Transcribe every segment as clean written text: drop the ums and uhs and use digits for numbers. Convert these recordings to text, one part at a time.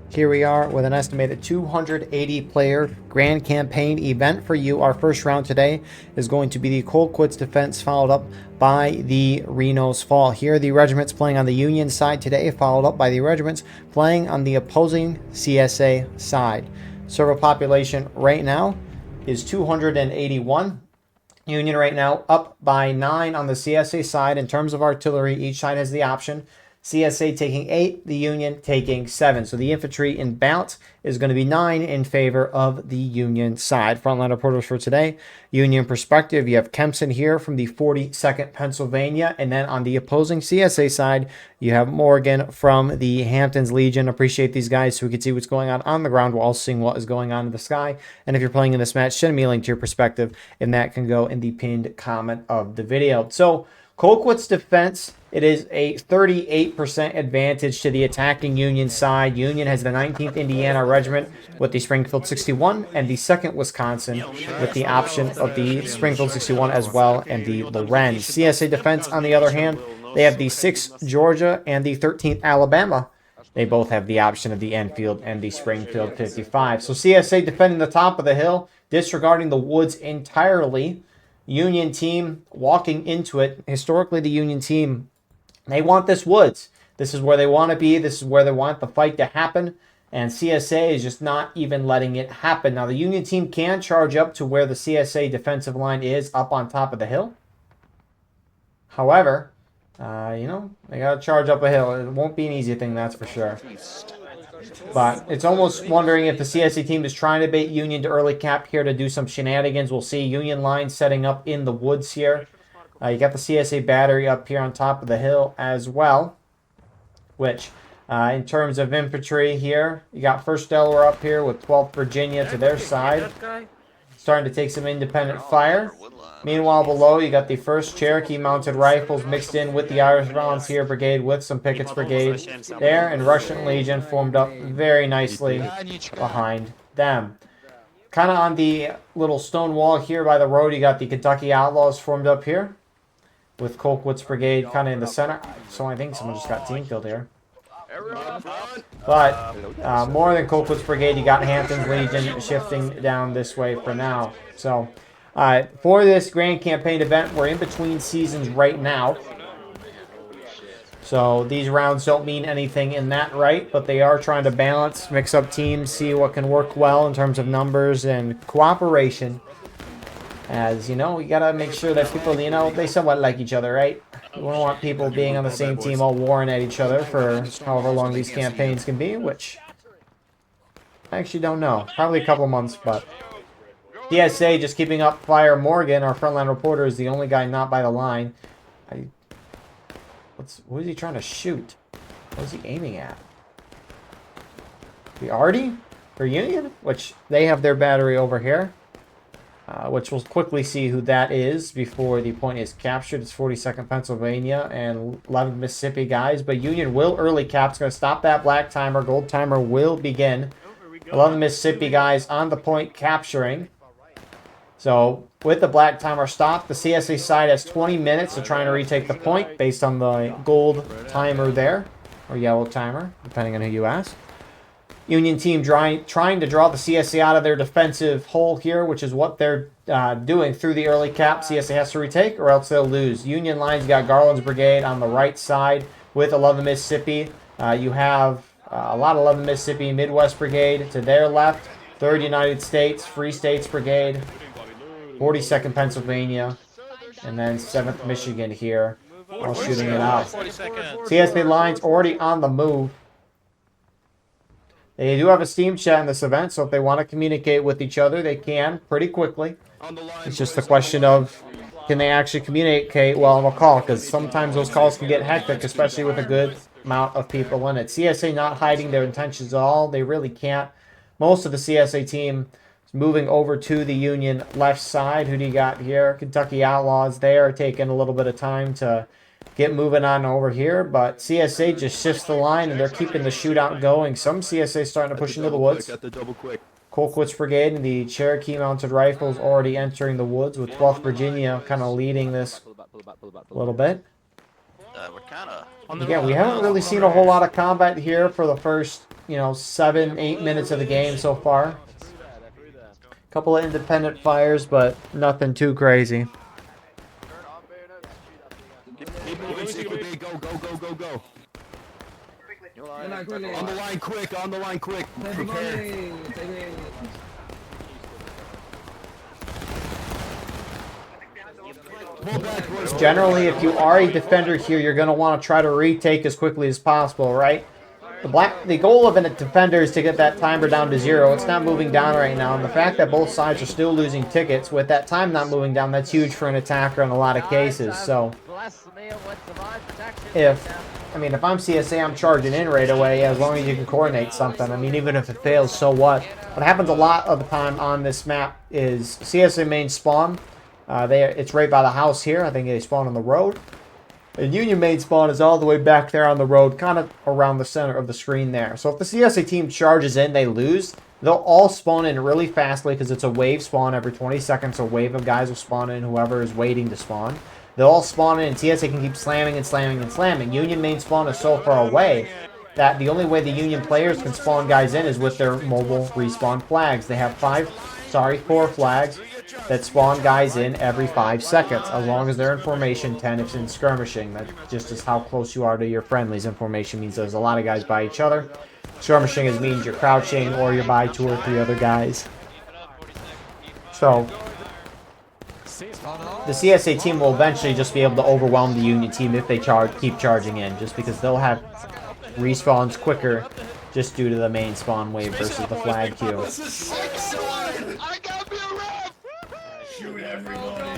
Here we are with an estimated 280 player grand campaign event for you. Our first round today is going to be the Colquitt's defense, followed up by the Reno's fall. Here are the regiments playing on the Union side today, followed up by the regiments playing on the opposing CSA side. Server population right now is 281. Union right now up by 9 on the CSA side. In terms of artillery, each side has the option. CSA taking 8, the Union taking 7. So the infantry in balance is going to be 9 in favor of the Union side. Frontline reporters for today. Union perspective, you have Kempson here from the 42nd Pennsylvania. And then on the opposing CSA side, you have Morgan from the Hamptons Legion. Appreciate these guys so we can see what's going on the ground while seeing what is going on in the sky. And if you're playing in this match, send me a link to your perspective, and that can go in the pinned comment of the video. So Colquitt's defense, it is a 38% advantage to the attacking Union side. Union has the 19th Indiana Regiment with the Springfield 61 and the 2nd Wisconsin with the option of the Springfield 61 as well and the Lorenz. CSA defense, on the other hand, they have the 6th Georgia and the 13th Alabama. They both have the option of the Enfield and the Springfield 55. So CSA defending the top of the hill, disregarding the woods entirely. Union team walking into it. Historically, the Union team, they want this woods. This is where they want to be. This is where they want the fight to happen. And CSA is just not even letting it happen. Now, the Union team can charge up to where the CSA defensive line is up on top of the hill. However, they got to charge up a hill. It won't be an easy thing, that's for sure. But it's almost wondering if the CSA team is trying to bait Union to early cap here to do some shenanigans. We'll see Union line setting up in the woods here. You got the CSA battery up here on top of the hill as well, which in terms of infantry here, you got 1st Delaware up here with 12th Virginia to their side, starting to take some independent fire. Meanwhile, below, you got the 1st Cherokee Mounted Rifles mixed in with the Irish Volunteer Brigade with some Pickett's Brigade there, and Russian Legion formed up very nicely behind them. Kind of on the little stone wall here by the road, you got the Kentucky Outlaws formed up here with Colquitt's Brigade kind of in the center. So I think someone just got team killed here. But more than Colquitt's Brigade, you got Hampton's Legion shifting down this way for now. So for this grand campaign event, we're in between seasons right now. So these rounds don't mean anything in that right, but they are trying to balance, mix up teams, see what can work well in terms of numbers and cooperation. As you know, we got to make sure that people, they somewhat like each other, right? We don't want people being on the same team all warring at each other for however long these campaigns can be, which I actually don't know. Probably a couple months, but PSA just keeping up fire. Morgan, our frontline reporter, is the only guy not by the line. What is he trying to shoot? What is he aiming at? The Artie for Union, which they have their battery over here. Which we'll quickly see who that is before the point is captured. It's 42nd Pennsylvania and 11th Mississippi guys. But Union will early cap. It's going to stop that black timer. Gold timer will begin. 11 Mississippi guys on the point capturing. So with the black timer stopped, the CSA side has 20 minutes to try and retake the point based on the gold timer there. Or yellow timer, depending on who you ask. Union team trying to draw the CSA out of their defensive hole here, which is what they're doing through the early cap. CSA has to retake or else they'll lose. Union lines, you got Garland's Brigade on the right side with 11 Mississippi. You have a lot of 11 Mississippi Midwest Brigade to their left. 3rd United States, Free States Brigade. 42nd Pennsylvania. And then 7th Michigan here. All shooting it out. CSA lines already on the move. They do have a Steam chat in this event, so if they want to communicate with each other, they can pretty quickly. It's just a question of, can they actually communicate well on a call? Because sometimes those calls can get hectic, especially with a good amount of people in it. CSA not hiding their intentions at all. They really can't. Most of the CSA team is moving over to the Union left side. Who do you got here? Kentucky Outlaws. They are taking a little bit of time to get moving on over here, but CSA just shifts the line and they're keeping the shootout going. Some CSA starting to push into the woods. Colquitt's brigade and the Cherokee Mounted Rifles already entering the woods, with 12th Virginia kind of leading this a little bit. We're kind of... Again, we haven't really seen a whole lot of combat here for the first, 7-8 minutes of the game so far. Couple of independent fires, but nothing too crazy. Go. On the line, quick. Prepare. Generally, if you are a defender here, you're going to want to try to retake as quickly as possible, right? The goal of a defender is to get that timer down to 0. It's not moving down right now, and the fact that both sides are still losing tickets with that time not moving down, that's huge for an attacker in a lot of cases. So, if I'm CSA, I'm charging in right away as long as you can coordinate something. I mean, even if it fails, so what? What happens a lot of the time on this map is CSA main spawn. It's right by the house here. I think they spawn on the road. And Union main spawn is all the way back there on the road, kind of around the center of the screen there. So if the CSA team charges in, they lose. They'll all spawn in really fastly because it's a wave spawn. Every 20 seconds, a wave of guys will spawn in, whoever is waiting to spawn. They'll all spawn in, and CSA can keep slamming and slamming and slamming. Union main spawn is so far away that the only way the Union players can spawn guys in is with their mobile respawn flags. They have 4 flags that spawn guys in every 5 seconds, as long as they're in formation 10 if it's in skirmishing. That just is how close you are to your friendlies. In formation means there's a lot of guys by each other. Skirmishing means you're crouching or you're by 2 or 3 other guys. So the CSA team will eventually just be able to overwhelm the Union team if they keep charging in, just because they'll have respawns quicker just due to the main spawn wave versus the flag queue. Shoot everybody!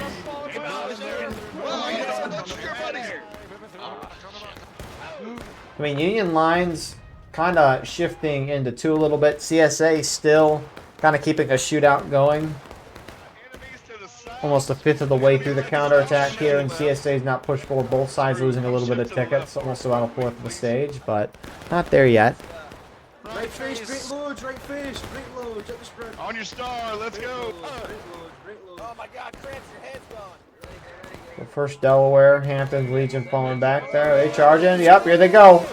I mean, Union lines kind of shifting into 2 a little bit. CSA still kind of keeping a shootout going. Almost a 5th of the way through the counterattack here, and CSA is not pushed forward. Both sides losing a little bit of tickets, almost about a 4th of the stage, but not there yet. Right fish, great loads, right fish, great loads, up the spread. On your star, let's go! Oh my god, Krantz, your head's gone. The first Delaware, Hampton's Legion falling back there. Are they charging? Yep, here they go.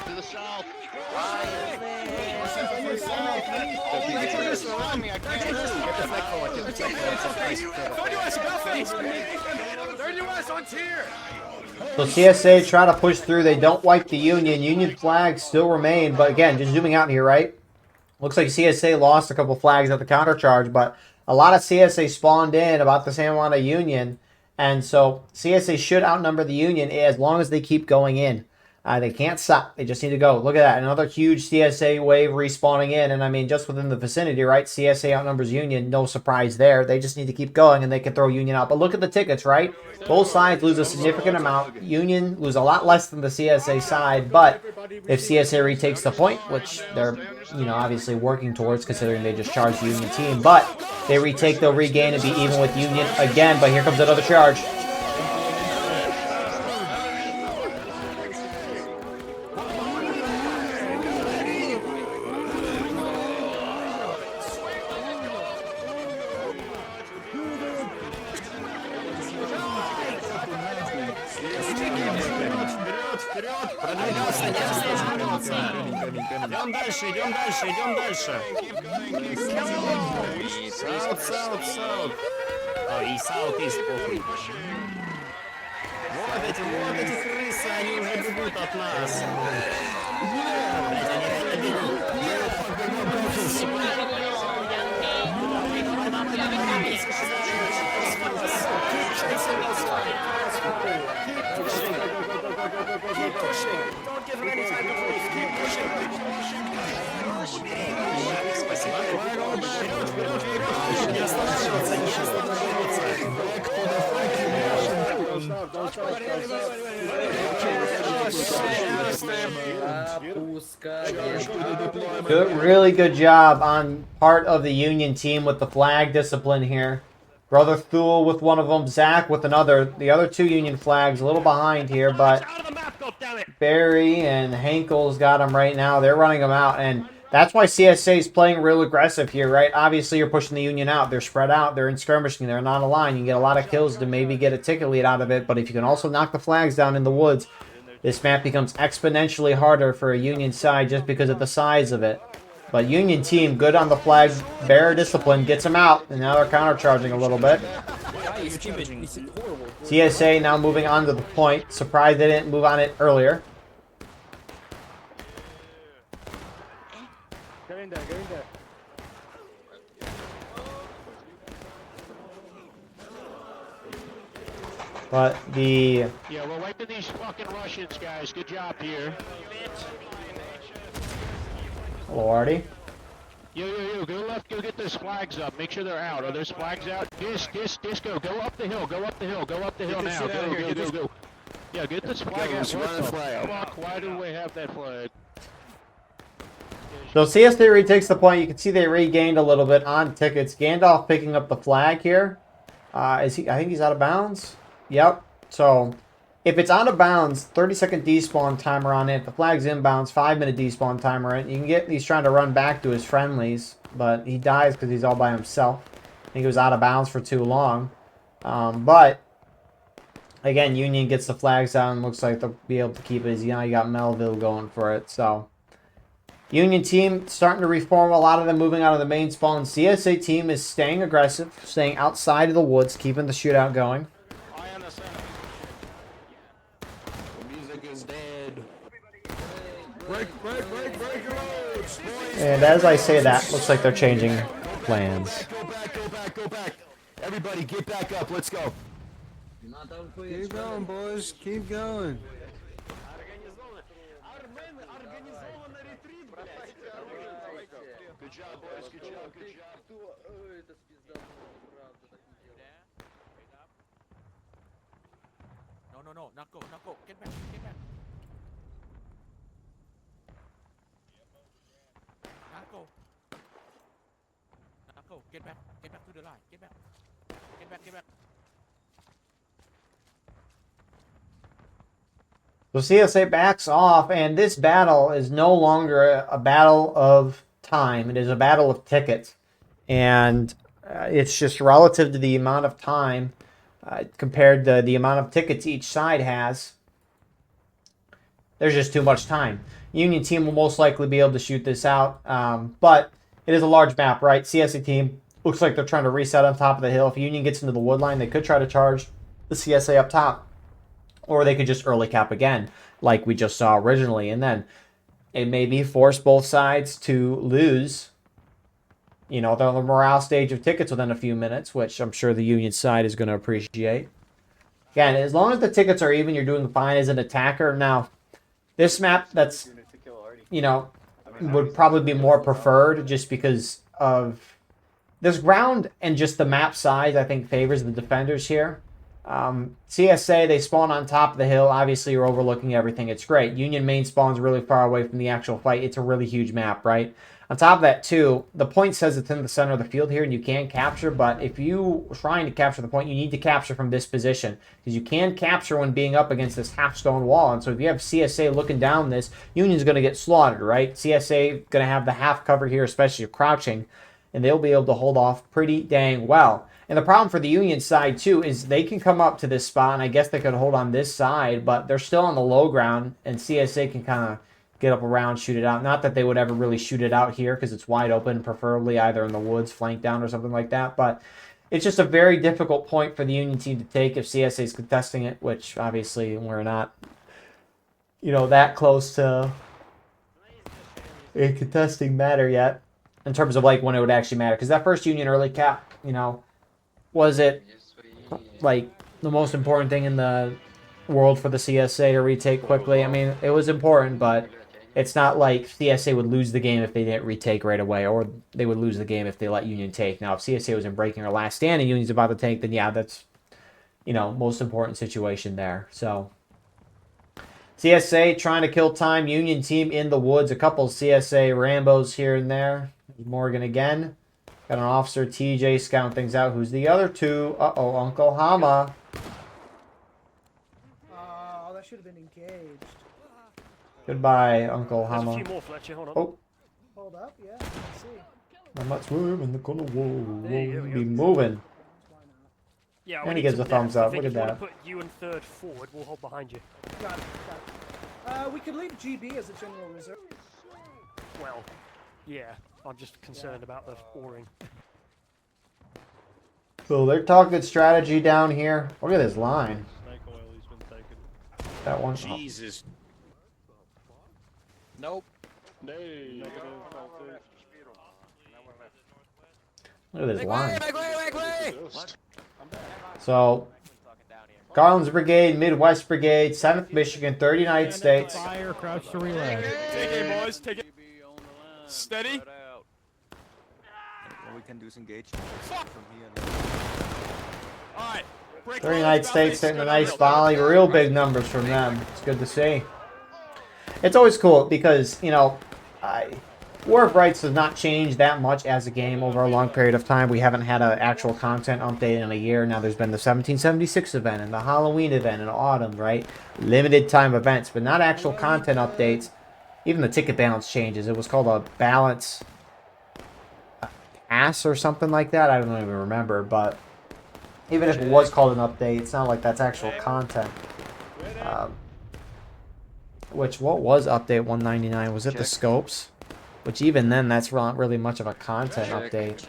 To the south. So CSA try to push through. They don't wipe the Union. Union flags still remain, but again, just zooming out here, right? Looks like CSA lost a couple flags at the countercharge, but a lot of CSA spawned in, about the same amount of Union. And so CSA should outnumber the Union as long as they keep going in. They can't stop. They just need to go. Look at that. Another huge CSA wave respawning in. And I mean, just within the vicinity, right? CSA outnumbers Union. No surprise there. They just need to keep going and they can throw Union out. But look at the tickets, right? Both sides lose a significant amount. Union lose a lot less than the CSA side. But if CSA retakes the point, which they're, obviously working towards considering they just charged the Union team. But they retake, they'll regain and be even with Union again. But here comes another charge. Идем дальше. South. И South похуй. Вот эти крысы, они уже бегут от нас. Keep pushing. Don't give him any time to breathe. Keep Really good job on part of the Union team with the flag discipline here. Brother Thule with one of them, Zach with another. The other two Union flags a little behind here, but Barry and Hankel's got them right now. They're running them out, and that's why CSA is playing real aggressive here, right? Obviously, you're pushing the Union out. They're spread out. They're in skirmishing. They're not aligned. You can get a lot of kills to maybe get a ticket lead out of it, but if you can also knock the flags down in the woods, this map becomes exponentially harder for a Union side just because of the size of it. But Union team, good on the flag bearer discipline, gets them out, and now they're countercharging a little bit. CSA now moving on to the point. Surprised they didn't move on it earlier. Go in there, go in there. But the... Yeah, we're wiping these fucking Russians, guys. Good job here. Hello, Artie. Yo, go left, go get those flags up. Make sure they're out. Are those flags out? Disco, go up the hill, go up the hill now. Go. Yeah, get this flag out. Fuck, why do we have that flag? So CSA retakes the point. You can see they regained a little bit on tickets. Gandalf picking up the flag here. Is he? I think he's out of bounds. Yep. So if it's out of bounds, 30-second despawn timer on it. If the flag's inbounds, 5-minute despawn timer. You can get. He's trying to run back to his friendlies, but he dies because he's all by himself. I think he was out of bounds for too long. But again, Union gets the flags down. Looks like they'll be able to keep it. You got Melville going for it. So Union team starting to reform. A lot of them moving out of the main spawn. CSA team is staying aggressive, staying outside of the woods, keeping the shootout going. And as I say that, looks like they're changing plans. Go back. Everybody get back up. Let's go. Keep going, boys. Keep going. Good job, boys. Good job. No, not go. Get back. Not go. Get back to the line. Get back. So CSA backs off, and this battle is no longer a battle of time. It is a battle of tickets. And it's just relative to the amount of time compared to the amount of tickets each side has. There's just too much time. Union team will most likely be able to shoot this out, but it is a large map, right? CSA team looks like they're trying to reset on top of the hill. If Union gets into the wood line, they could try to charge the CSA up top, or they could just early cap again, like we just saw originally, and then it maybe force both sides to lose. You know, the morale stage of tickets within a few minutes, which I'm sure the Union side is going to appreciate. Again, as long as the tickets are even, you're doing fine as an attacker. Now, this map, that's, you know, would probably be more preferred just because of this ground and just the map size, I think, favors the defenders here. CSA, they spawn on top of the hill. Obviously, you're overlooking everything. It's great. Union main spawns really far away from the actual fight. It's a really huge map, right? On top of that, too, the point says it's in the center of the field here and you can capture, but if you are trying to capture the point, you need to capture from this position because you can capture when being up against this half-stone wall. And so if you have CSA looking down this, Union's going to get slaughtered, right? CSA going to have the half cover here, especially if crouching, and they'll be able to hold off pretty dang well. And the problem for the Union side, too, is they can come up to this spot, and I guess they could hold on this side, but they're still on the low ground, and CSA can kind of get up around, shoot it out. Not that they would ever really shoot it out here because it's wide open, preferably either in the woods, flank down, or something like that. But it's just a very difficult point for the Union team to take if CSA is contesting it, which obviously we're not, you know, that close to a contesting matter yet in terms of like when it would actually matter. Because that first Union early cap you know, was it like the most important thing in the world for the CSA to retake quickly? I mean, it was important, but it's not like CSA would lose the game if they didn't retake right away, or they would lose the game if they let Union take. Now, if CSA was in breaking or last stand and Union's about to take, then yeah, that's, you know, most important situation there. So CSA trying to kill time. Union team in the woods. A couple CSA Rambos here and there. Morgan again. Got an officer, TJ, scouting things out. Who's the other two? Uh-oh, Uncle Hama. Oh, that should have been engaged. Goodbye, Uncle There's a Hama. few more, Fletcher. Hold on. Oh, Hold up, yeah, let's see. I'm not swimming the corner. Whoa, There you go, be moving. Why not? Yeah, And we he need gives some a thumbs depth. I up. think Look if at you that. want to put you and third forward, we'll hold behind you. Got it, got it. We could leave GB as a general reserve. Well, yeah. I'm just concerned about the oaring. So they're talking strategy down here. Look at this line. Snake oil, he's been taken. That one. Jesus. Nope. No, negative. Look at this line. Just So, Garland's Brigade, Midwest Brigade, 7th Michigan, 30 United States. Fire, crouch to reload. Take it, boys. Take it. Steady. Well, we can do is engage from here. All right. 30 United States hitting a nice volley. Real big numbers from them. It's good to see. It's always cool because, you know, War of Rights has not changed that much as a game over a long period of time. We haven't had an actual content update in a year. Now there's been the 1776 event and the Halloween event in autumn, right? Limited time events, but not actual content updates. Even the ticket balance changes. It was called a balance pass or something like that. I don't even remember, but even if it was called an update, it's not like that's actual content. What was update 199? Was it the scopes? Which even then, that's not really much of a content update.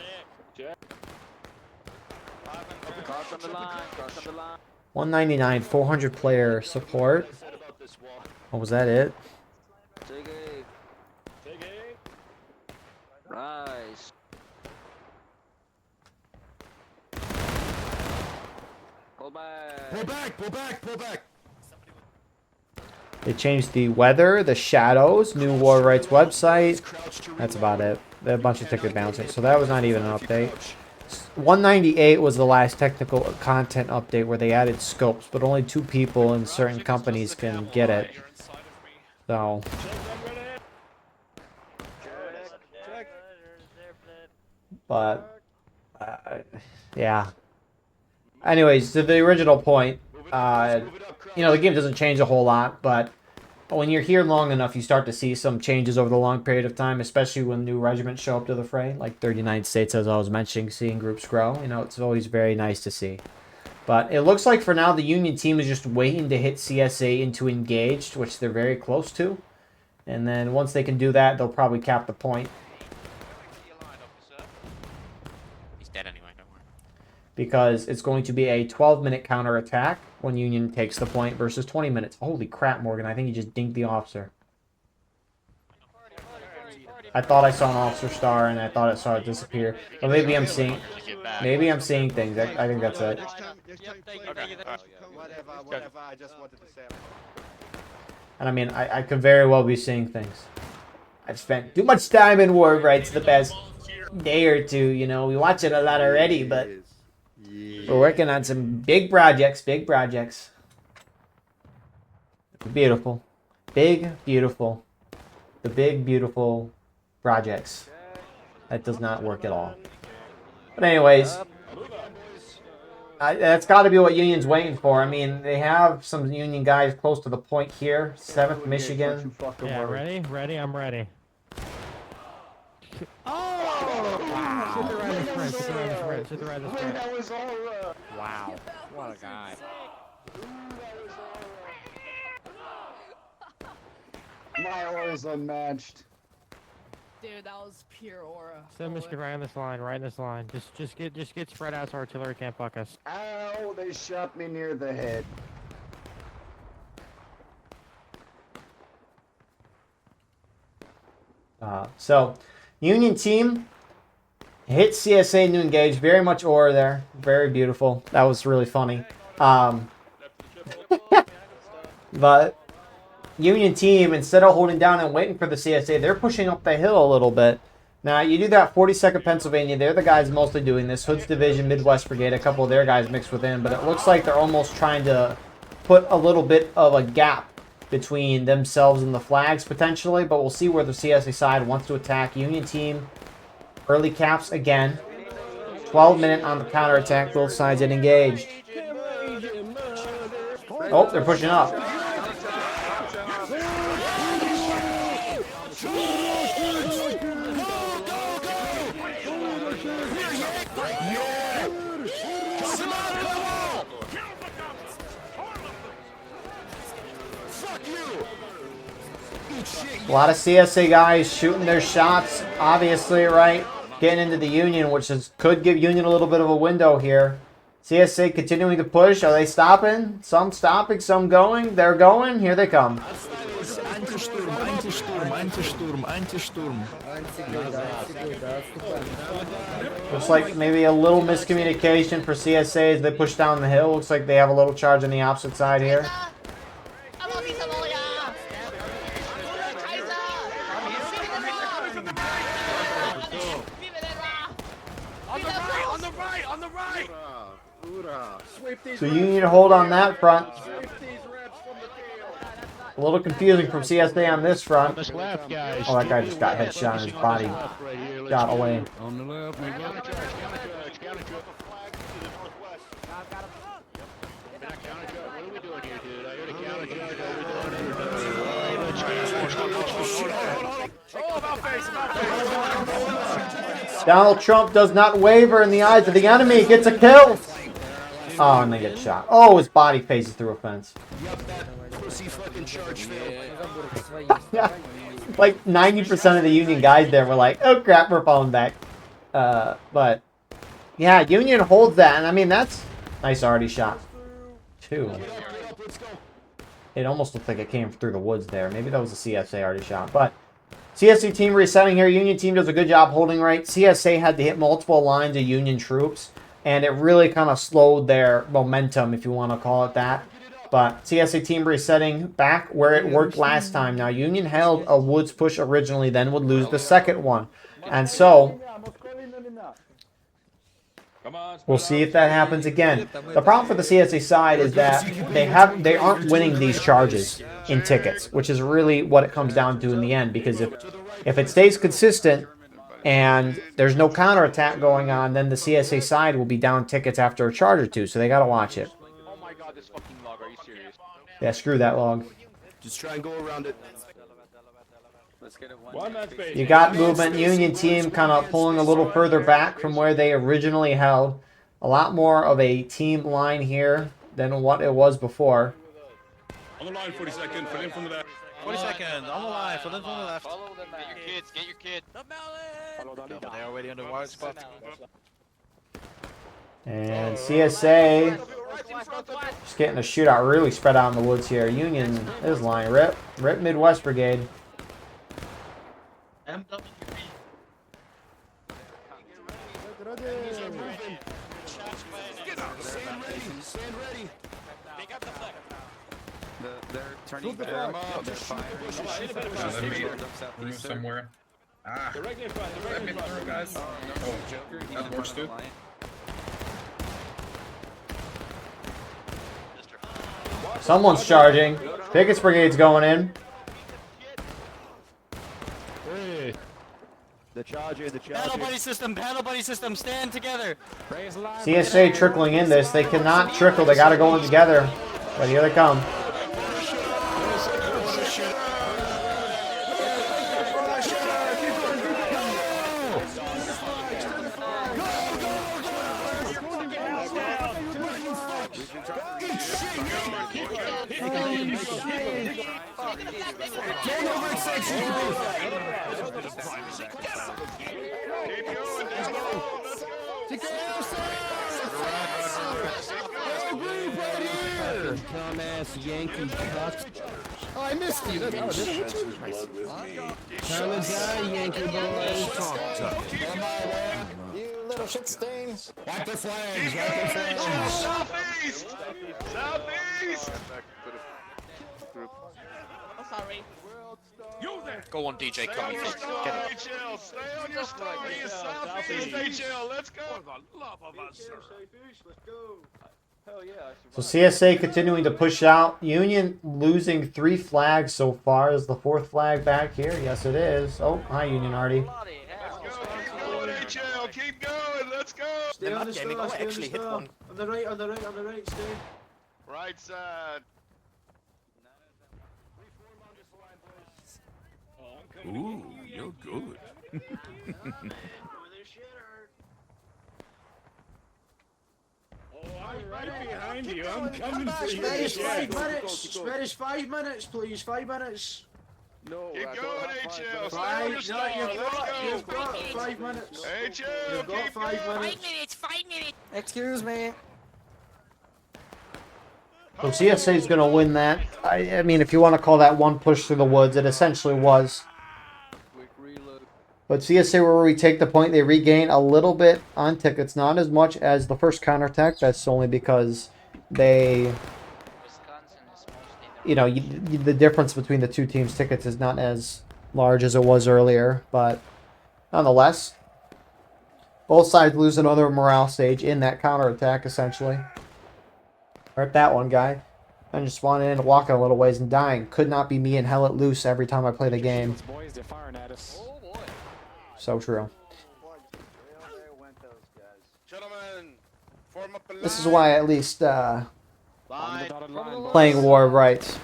199, 400 player support. Oh, was that it? Rise. Pull back. Pull back. They changed the weather, the shadows, new War Rights website. That's about it. They had a bunch of ticket bouncers, so that was not even an update. 198 was the last technical content update where they added scopes, but only 2 people in certain companies can get it. So, but yeah. Anyways, to the original point, you know, the game doesn't change a whole lot, but when you're here long enough, you start to see some changes over the long period of time, especially when new regiments show up to the fray, like 39 states, as I was mentioning, seeing groups grow. You know, it's always very nice to see. But it looks like for now, the Union team is just waiting to hit CSA into engaged, which they're very close to. And then once they can do that, they'll probably cap the point. He's dead anyway, don't worry. Because it's going to be a 12-minute counterattack when Union takes the point versus 20 minutes. Holy crap, Morgan. I think you just dinked the officer. I thought I saw an officer star, and I thought I saw it disappear. But maybe I'm seeing things. I think that's it. Whatever, I just wanted to say. And I mean, I could very well be seeing things. I've spent too much time in War of Rights the past day or two, you know. We watch it a lot already, but we're working on some big projects, Beautiful. Big, beautiful. The big, beautiful projects. That does not work at all. But anyways, that's got to be what Union's waiting for. I mean, they have some Union guys close to the point here. 7th Michigan. Yeah, ready? I'm ready. Wow. Sit the right of the sprint, sit the right of the sprint. That was all Wow. What a guy. my aura is unmatched. Dude, that was pure aura. Send Michigan right on this line, Just get spread out so artillery can't fuck us. Ow, they shot me near the head. So, Union team Hit CSA to engage. Very much aura there. Very beautiful. That was really funny. But Union team, instead of holding down and waiting for the CSA, they're pushing up the hill a little bit. Now, you do that 42nd Pennsylvania. They're the guys mostly doing this. Hood's Division, Midwest Brigade, a couple of their guys mixed within. But it looks like they're almost trying to put a little bit of a gap between themselves and the flags, potentially. But we'll see where the CSA side wants to attack. Union team, early caps again. 12-minute on the counterattack. Both sides get engaged. Oh, they're pushing up. A lot of CSA guys shooting their shots, obviously, right? Getting into the Union, which could give Union a little bit of a window here. CSA continuing to push. Are they stopping? Some stopping, some going. They're going. Here they come. Looks like maybe a little miscommunication for CSA as they push down the hill. Looks like they have a little charge on the opposite side here. So you need to hold on that front. A little confusing from CSA on this front. Oh, that guy just got headshot in his body. Got away. On the left, we go. Donald Trump does not waver in the eyes of the enemy. Gets a kill. Oh, and they get shot. Oh, his body phases through a fence. Like 90% of the Union guys there were like, oh crap, we're falling back. But yeah, Union holds that, and I mean that's nice already shot. 2. It almost looked like it came through the woods there. Maybe that was a CSA already shot. But CSA team resetting here. Union team does a good job holding right. CSA had to hit multiple lines of Union troops, and it really kind of slowed their momentum, if you want to call it that. But CSA team resetting back where it worked last time. Now, Union held a woods push originally, then would lose the second one. And so we'll see if that happens again. The problem for the CSA side is that they aren't winning these charges in tickets, which is really what it comes down to in the end. Because if it stays consistent and there's no counterattack going on, then the CSA side will be down tickets after a charge or two. So they got to watch it. Oh my god, this fucking log, are you serious? Yeah, screw that log. Just try and go around it. Let's get it one. You got movement. Union team kind of pulling a little further back from where they originally held. A lot more of a team line here than what it was before. On the line, 40 seconds. Fill in from the left. 40 seconds, on the line, fill in from the left. Get your kid. They're already on the wide spot. And CSA just getting a shootout really spread out in the woods here. Union is line. Rip Midwest Brigade. Stand ready. Pick up the flag. They're turning back. They're firing. Move somewhere. Ah, let me through, guys. Oh, that works too. Someone's charging. Pickett's Brigade's going in. Hey. The charger, Paddle buddy system, stand together. CSA trickling in this. They cannot trickle. They got to go in together. But here they come. dumbass Yankee cuck. Oh, I missed you. That was it. Time to die, Yankee boys. You little shit stain. Wipe the flags. Wipe the flags. Southeast! Southeast! I'm sorry. Go on, DJ. Come on, get it. HL, stay on your star. You Southeast HL. Let's go. For the love of us, sir. So CSA continuing to push out. Union losing 3 flags so far. Is the 4th flag back here? Yes, it is. Oh, hi, Union Artie. Let's go. Keep going, HL. Keep going. Let's go. Stay on the star, stay on the star. On the right, on the right, on the right, stay. Right side. Ooh, you're good. I'm right behind you. I'm coming for you. Spanish 5 minutes. Spanish 5 minutes, please. 5 minutes. No, keep going, HL. Stay on Five. your star. You've Let's got go. 5 minutes. HL, You've got keep 5 going. minutes. 5 minutes. Excuse me. So CSA is going to win that. I mean, if you want to call that one push through the woods, it essentially was. But CSA, where we take the point, they regain a little bit on tickets. Not as much as the first counterattack. That's only because they... You know, the difference between the two teams' tickets is not as large as it was earlier. But nonetheless, both sides lose another morale stage in that counterattack, essentially. Hurt that one guy. I'm just spawning in, walking a little ways and dying. Could not be me and hell it loose every time I play the game. Boys, they're firing at us. So true. Gentlemen, form up a line. This is why at least playing War of Rights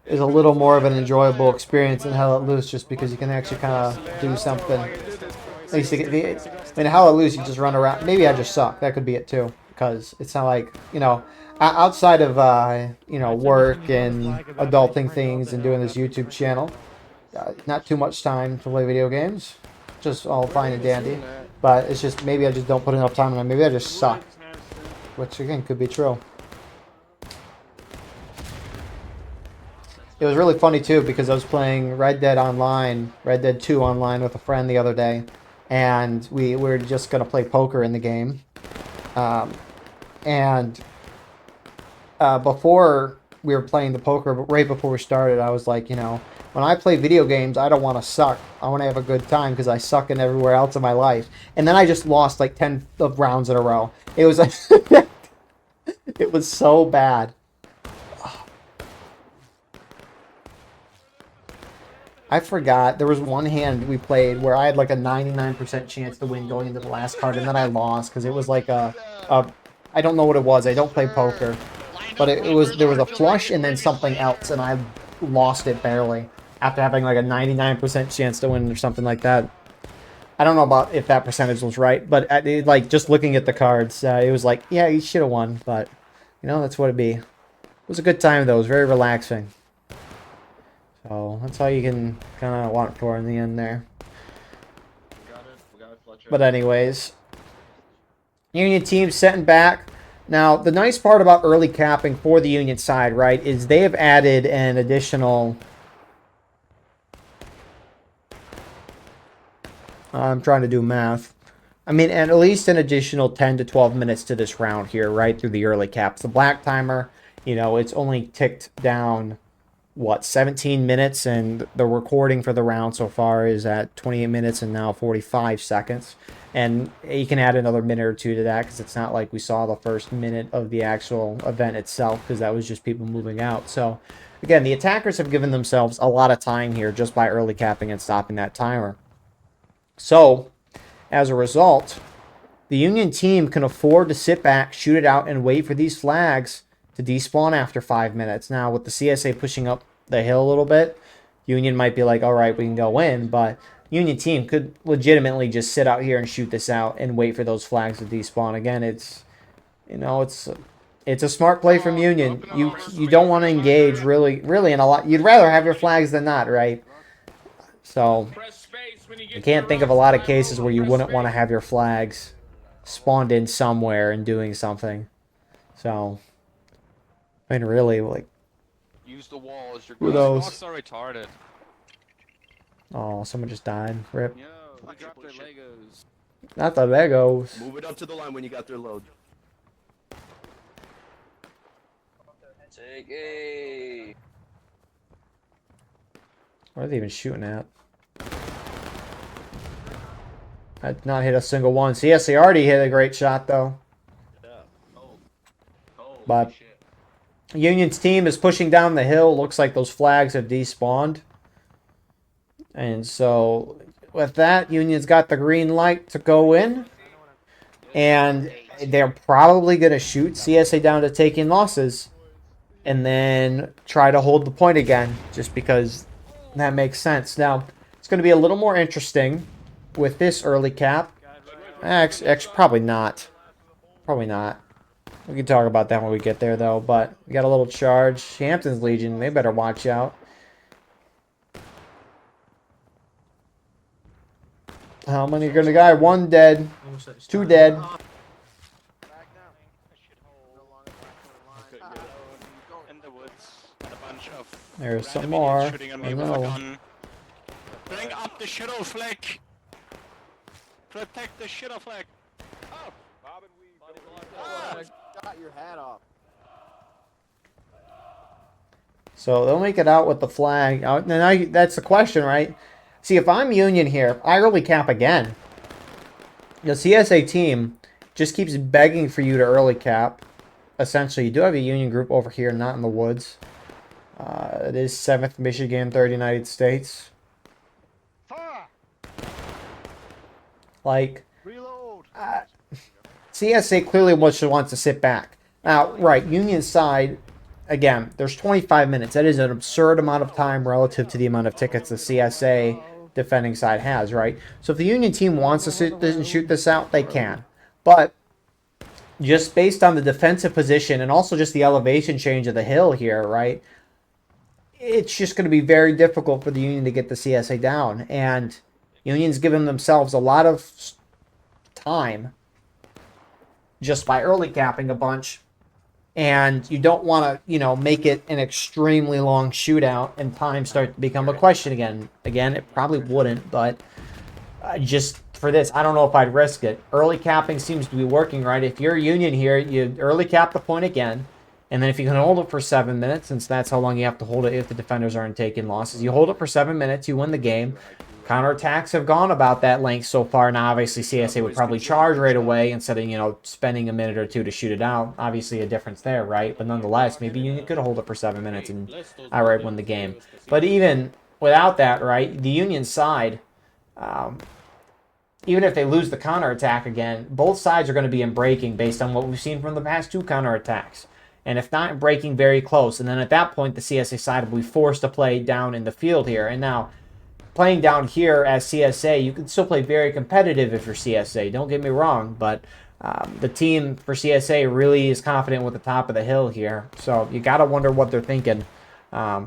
is a little more of an enjoyable experience than Hell Let Loose, just because you can actually kind of do something. At least I mean, Hell Let Loose, you just run around. Maybe I just suck. That could be it too, because it's not like, you know, outside of you know, work and adulting things and doing this YouTube channel, not too much time to play video games. Just all fine and dandy. But it's just, maybe I just don't put enough time in it. Maybe I just suck. Which, again, could be true. It was really funny, too, because I was playing Red Dead 2 online with a friend the other day. And we were just going to play poker in the game. Before we were playing the poker, but right before we started, I was like, you know, when I play video games, I don't want to suck. I want to have a good time because I suck in everywhere else in my life. And then I just lost like 10 rounds in a row. It was like, it was so bad. I forgot. There was one hand we played where I had like a 99% chance to win going into the last card, and then I lost because it was like I don't know what it was. I don't play poker. But there was a flush and then something else, and I lost it barely after having like a 99% chance to win or something like that. I don't know about if that percentage was right, but like just looking at the cards, it was like, yeah, you should have won, but you know, that's what it'd be. It was a good time though. It was very relaxing. So that's all you can kind of want for in the end there. But anyways, Union team setting back. Now, the nice part about early capping for the Union side, right, is they have added an additional... I'm trying to do math. I mean, at least an additional 10 to 12 minutes to this round here, right, through the early caps. The black timer, you know, it's only ticked down, what, 17 minutes, and the recording for the round so far is at 28 minutes and now 45 seconds. And you can add another minute or two to that because it's not like we saw the first minute of the actual event itself, because that was just people moving out. So, again, the attackers have given themselves a lot of time here just by early capping and stopping that timer. So, as a result, the Union team can afford to sit back, shoot it out, and wait for these flags to despawn after 5 minutes. Now, with the CSA pushing up the hill a little bit, Union might be like, all right, we can go in, but Union team could legitimately just sit out here and shoot this out and wait for those flags to despawn. Again, it's, you know, it's a smart play from Union. You don't want to engage really in a lot. You'd rather have your flags than not, right? So you can't think of a lot of cases where you wouldn't want to have your flags spawned in somewhere and doing something. So I mean, really, like, Use the wall as your who gun. knows? Dogs are retarded. Oh, someone just died. Rip. Yo, we dropped their Legos. Not the Legos. Move it up to the line when you got their load. Take a. What are they even shooting at? I did not hit a single one. CSA already hit a great shot, though. But Union's team is pushing down the hill. Looks like those flags have despawned. And so, with that, Union's got the green light to go in. And they're probably going to shoot CSA down to taking losses. And then try to hold the point again. Just because that makes sense. Now, it's going to be a little more interesting with this early cap. Actually, probably not. Probably not. We can talk about that when we get there, though. But we got a little charge. Hampton's Legion, they better watch out. How many are going to die? 1 dead. 2 dead. There's some more. I know. Bring up the shadow flag. Protect the shadow flag. Got your hat off. So they'll make it out with the flag. Now that's the question, right? See, if I'm Union here, I early cap again. The CSA team just keeps begging for you to early cap. Essentially, you do have a Union group over here, not in the woods. It is 7th Michigan, 3rd United States. Like, CSA clearly wants to sit back. Now, right, Union side, again, there's 25 minutes. That is an absurd amount of time relative to the amount of tickets the CSA defending side has, right? So if the Union team wants to sit and shoot this out, they can. But just based on the defensive position and also just the elevation change of the hill here, right? It's just going to be very difficult for the Union to get the CSA down. And Union's given themselves a lot of time just by early capping a bunch. And you don't want to, make it an extremely long shootout and time start to become a question again. Again, it probably wouldn't, but just for this, I don't know if I'd risk it. Early capping seems to be working, right? If you're Union here, you early cap the point again. And then if you can hold it for 7 minutes, since that's how long you have to hold it if the defenders aren't taking losses, you hold it for 7 minutes, you win the game. Counterattacks have gone about that length so far. Now, obviously, CSA would probably charge right away instead of, spending a minute or two to shoot it out. Obviously, a difference there, right? But nonetheless, maybe Union could hold it for 7 minutes and outright win the game. But even without that, right, the Union side, even if they lose the counterattack again, both sides are going to be in breaking based on what we've seen from the past 2 counterattacks. And if not, breaking very close. And then at that point, the CSA side will be forced to play down in the field here. And now, playing down here as CSA, you can still play very competitive if you're CSA. Don't get me wrong, but the team for CSA really is confident with the top of the hill here. So you got to wonder what they're thinking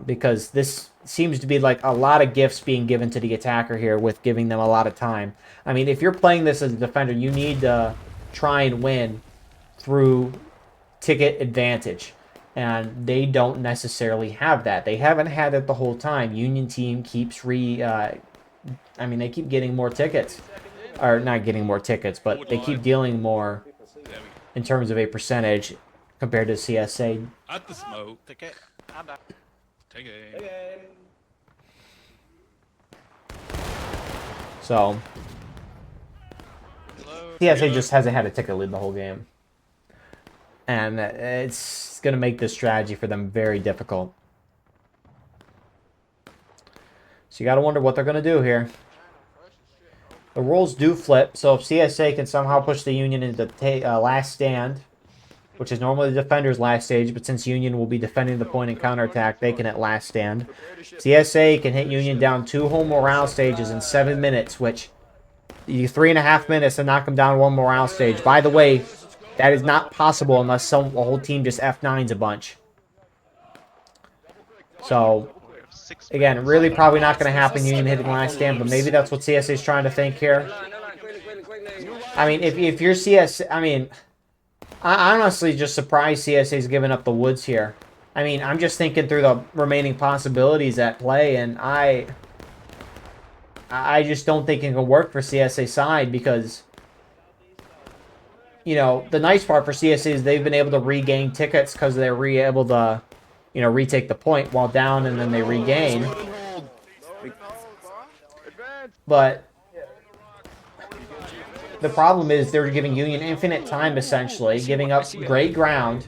because this seems to be like a lot of gifts being given to the attacker here with giving them a lot of time. I mean, if you're playing this as a defender, you need to try and win through ticket advantage. And they don't necessarily have that. They haven't had it the whole time. Union team keeps they keep getting more tickets. Or not getting more tickets, but they keep dealing more in terms of a percentage compared to CSA. At the smoke. Take it. Take it. So CSA just hasn't had a ticket lead the whole game. And it's going to make this strategy for them very difficult. So you got to wonder what they're going to do here. The roles do flip. So if CSA can somehow push the Union into last stand, which is normally the defender's last stage, but since Union will be defending the point and counterattack, they can at last stand. CSA can hit Union down 2 whole morale stages in 7 minutes, which you 3.5 minutes to knock them down 1 morale stage. By the way, that is not possible unless a whole team just F9s a bunch. So, again, really probably not going to happen, Union hitting last stand, but maybe that's what CSA is trying to think here. I mean, if you're CSA, I'm honestly just surprised CSA is giving up the woods here. I mean, I'm just thinking through the remaining possibilities at play, and I just don't think it can work for CSA side because, you know, the nice part for CSA is they've been able to regain tickets because they're able to, you know, retake the point while down and then they regain. But the problem is they're giving Union infinite time, essentially, giving up great ground.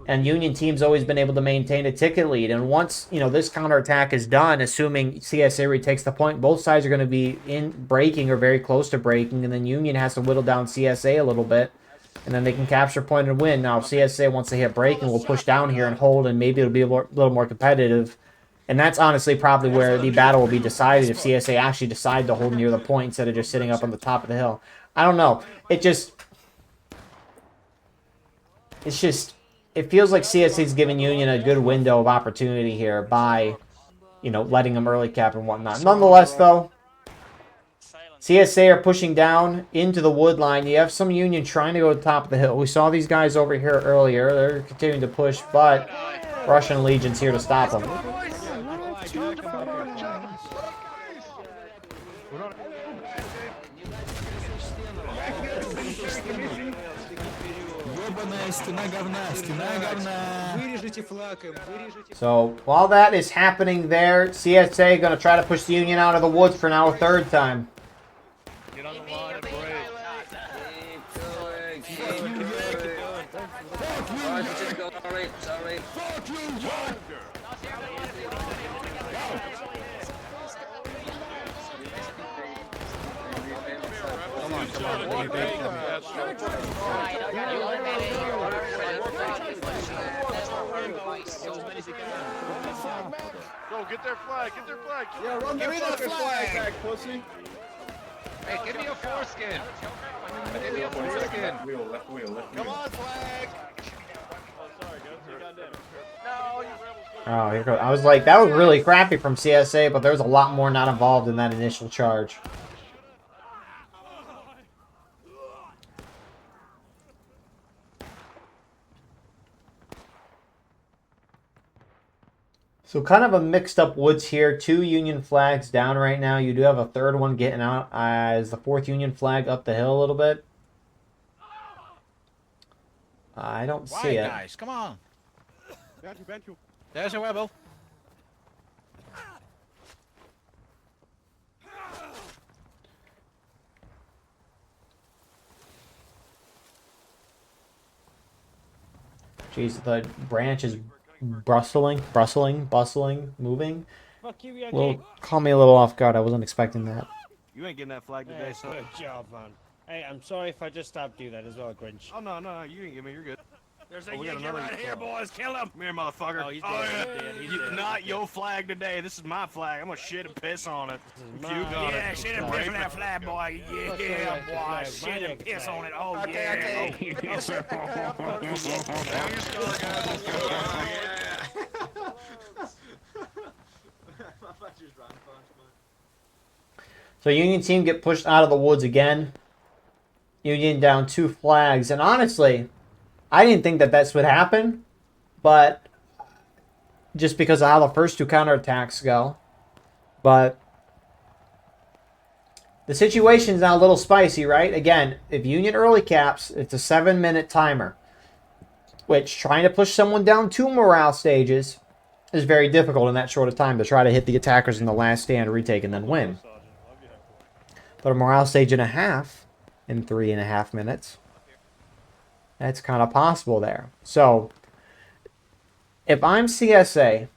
And Union team's always been able to maintain a ticket lead. And once, you know, this counterattack is done, assuming CSA retakes the point, both sides are going to be in breaking or very close to breaking. And then Union has to whittle down CSA a little bit. And then they can capture point and win. Now, if CSA, once they hit breaking, will push down here and hold, and maybe it'll be a little more competitive. And that's honestly probably where the battle will be decided if CSA actually decide to hold near the point instead of just sitting up on the top of the hill. I don't know. It feels like CSA's giving Union a good window of opportunity here by, you know, letting them early cap and whatnot. Nonetheless, though, CSA are pushing down into the wood line. You have some Union trying to go to the top of the hill. We saw these guys over here earlier. They're continuing to push, but Russian Legion's here to stop them. So while that is happening there, CSA going to try to push the Union out of the woods for now a third time. Get on the line and break. Go, get their flag, get their flag. Yeah, run give me that flag back, pussy. Hey, give me a foreskin. Give me a foreskin. Left wheel, left wheel, left wheel. Come on, flag. Oh, here goes. I was like, that was really crappy from CSA, but there's a lot more not involved in that initial charge. So kind of a mixed up woods here. 2 Union flags down right now. You do have a third one getting out. Is the 4th Union flag up the hill a little bit? I don't see it. Guys, come on. There's a rebel. Jeez, the branch is bustling, moving. Fuck you, Yankee. Well, caught me a little off guard. I wasn't expecting that. You ain't getting that flag today, son. Good job, man. Hey, I'm sorry if I just stabbed you that as well, Grinch. Oh, no, you didn't get me. You're good. There's a Yankee right here, boys. Kill him. Come here, motherfucker. Oh, he's dead. Yeah. He's dead. Not your flag today. This is my flag. I'm gonna shit and piss on it. You mine. got Yeah, it. shit and piss on that flag, boy. Yeah, boy. Shit and piss on it. Oh, yeah. So Union team get pushed out of the woods again. Union down 2 flags. And honestly, I didn't think that this would happen. But just because of how the first 2 counterattacks go. But the situation's now a little spicy, right? Again, if Union early caps, it's a 7-minute timer. Which, trying to push someone down 2 morale stages is very difficult in that short of time to try to hit the attackers in the last stand, retake, and then win. But a morale stage and a half in 3.5 minutes, that's kind of possible there. So, if I'm CSA,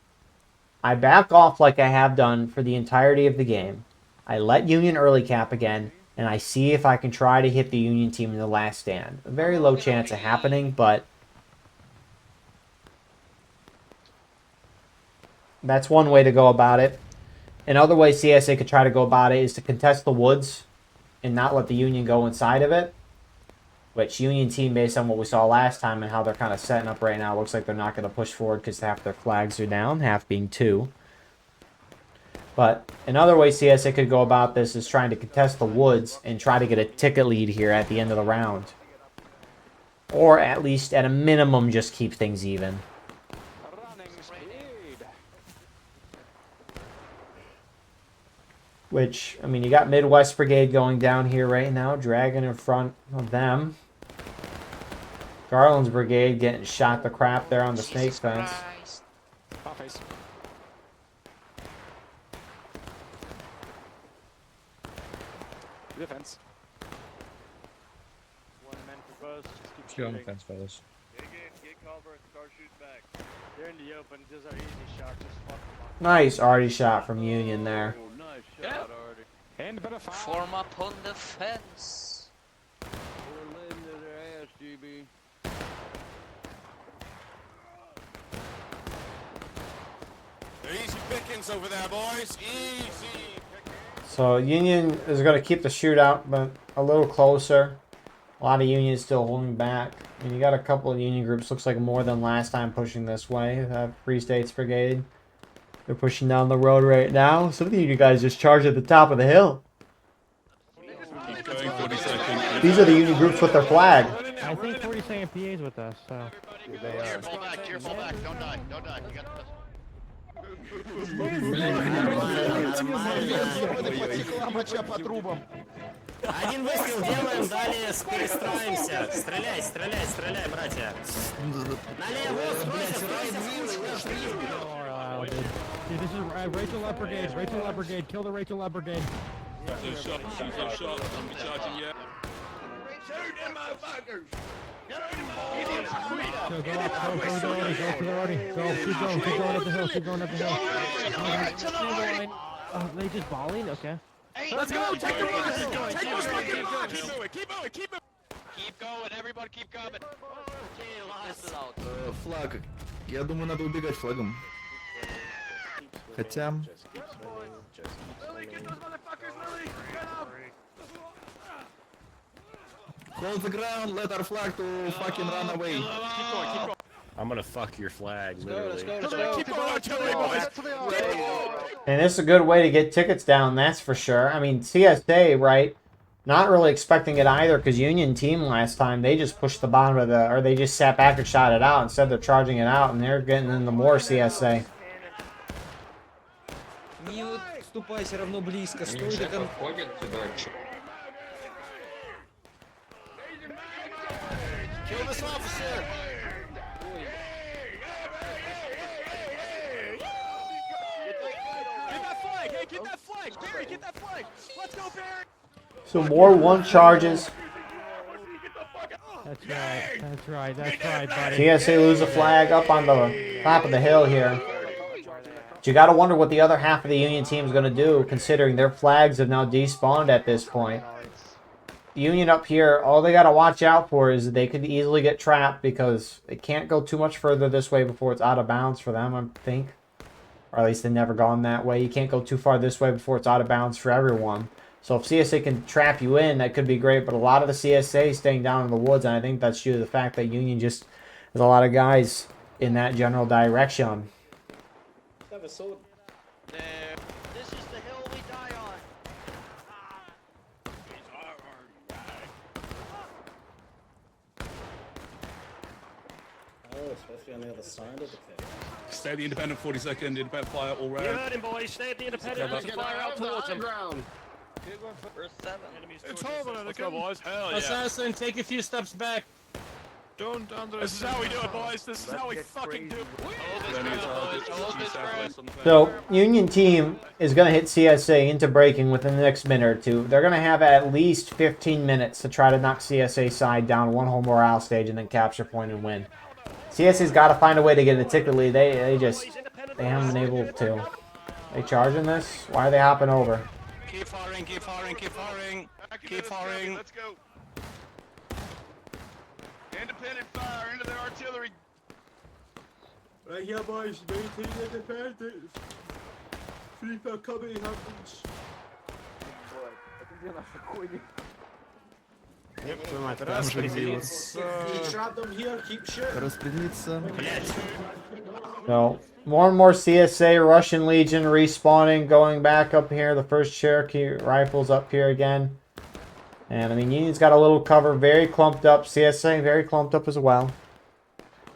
I back off like I have done for the entirety of the game. I let Union early cap again, and I see if I can try to hit the Union team in the last stand. A very low chance of happening, but that's one way to go about it. Another way CSA could try to go about it is to contest the woods and not let the Union go inside of it. Which Union team, based on what we saw last time and how they're kind of setting up right now, looks like they're not going to push forward because half their flags are down, half being 2. But another way CSA could go about this is trying to contest the woods and try to get a ticket lead here at the end of the round. Or at least, at a minimum, just keep things even. Which, I mean, you got Midwest Brigade going down here right now, dragging in front of them. Garland's Brigade getting shot the crap there on the snake fence. Defense. One man for both. Just keep Stay on the shooting. fence, fellas. Get cover and start shooting back. They're in the open. These are easy shots. Just fuck them up. Nice arty shot from Union there. Oh, nice shot, Artie. And a bit of fire. Form up on the fence. We're laying to their ass, GB. Easy pickings over there, boys. Easy. So Union is going to keep the shootout, but a little closer. A lot of Union still holding back. I mean, you got a couple of Union groups, looks like more than last time pushing this way. Free States Brigade. They're pushing down the road right now. Some of you guys just charged at the top of the hill. Keep going, 40 seconds. These are the Union groups with their flag. I think 42nd PA is with us, so. Careful back, careful back. Don't die, don't die. You got Один выстрел делаем, далее перестраиваемся. Стреляй, стреляй, стреляй, братья. Налево, Dude, this is Rachel Left Brigade. Rachel Left Brigade. Kill the Rachel Left Brigade. No shot, no shot. I'm be charging yet. Shoot them motherfuckers! So go up, go to the roadie, go to the roadie. Go, keep going up the hill, keep going up the hill. Oh, they just balling? Okay. Let's go! Take the rocks! Take those fucking rocks! Keep moving, keep moving, keep moving! Keep going, everybody keep coming. Флаг. Я думаю, надо убегать флагом. Хотя... Hold the ground, let our flag to fucking run away. Keep going, keep going. I'm gonna fuck your flag, literally. Keep going, artillery, boys! And it's a good way to get tickets down, that's for sure. I mean, CSA, right? Not really expecting it either, because Union team last time, they just pushed the bottom of the... Or they just sat back and shot it out. Instead, they're charging it out, and they're getting into more CSA. Не отступай, все равно близко. Стой до конца. Kill this officer! Get that flag! Hey, get that flag! Barry, get that flag! Let's go, Barry! So more one charges. That's right, that's right, that's right, buddy. CSA lose a flag up on the top of the hill here. But you got to wonder what the other half of the Union team is going to do, considering their flags have now despawned at this point. Union up here, all they got to watch out for is they could easily get trapped because it can't go too much further this way before it's out of bounds for them, I think. Or at least they've never gone that way. You can't go too far this way before it's out of bounds for everyone. So if CSA can trap you in, that could be great. But a lot of the CSA is staying down in the woods, and I think that's due to the fact that Union just has a lot of guys in that general direction. This is the hill we die on. Oh, especially on the other side of the pit. Stay at the independent 42nd, independent fire all round. You heard him, boys. Stay at the independent. Let's fire out towards him. First 7. It's over, let's go, boys. Hell yeah. Assassin, take a few steps back. Don't underestimate. This is how we do it, boys. This is how we fucking do it. So, Union team is going to hit CSA into breaking within the next minute or two. They're going to have at least 15 minutes to try to knock CSA side down one whole morale stage and then capture point and win. CSA's got to find a way to get a ticket lead. They haven't been able to. They charging this? Why are they hopping over? Keep firing, keep firing, keep firing. Keep firing. Let's go. Independent fire into their artillery. Right here, boys. Maintain independence. Free for coming happens. Keep trap them here. Keep shooting. Распределиться. So, more and more CSA, Russian Legion respawning, going back up here. The first Cherokee rifles up here again. And, I mean, Union's got a little cover, very clumped up. CSA, very clumped up as well.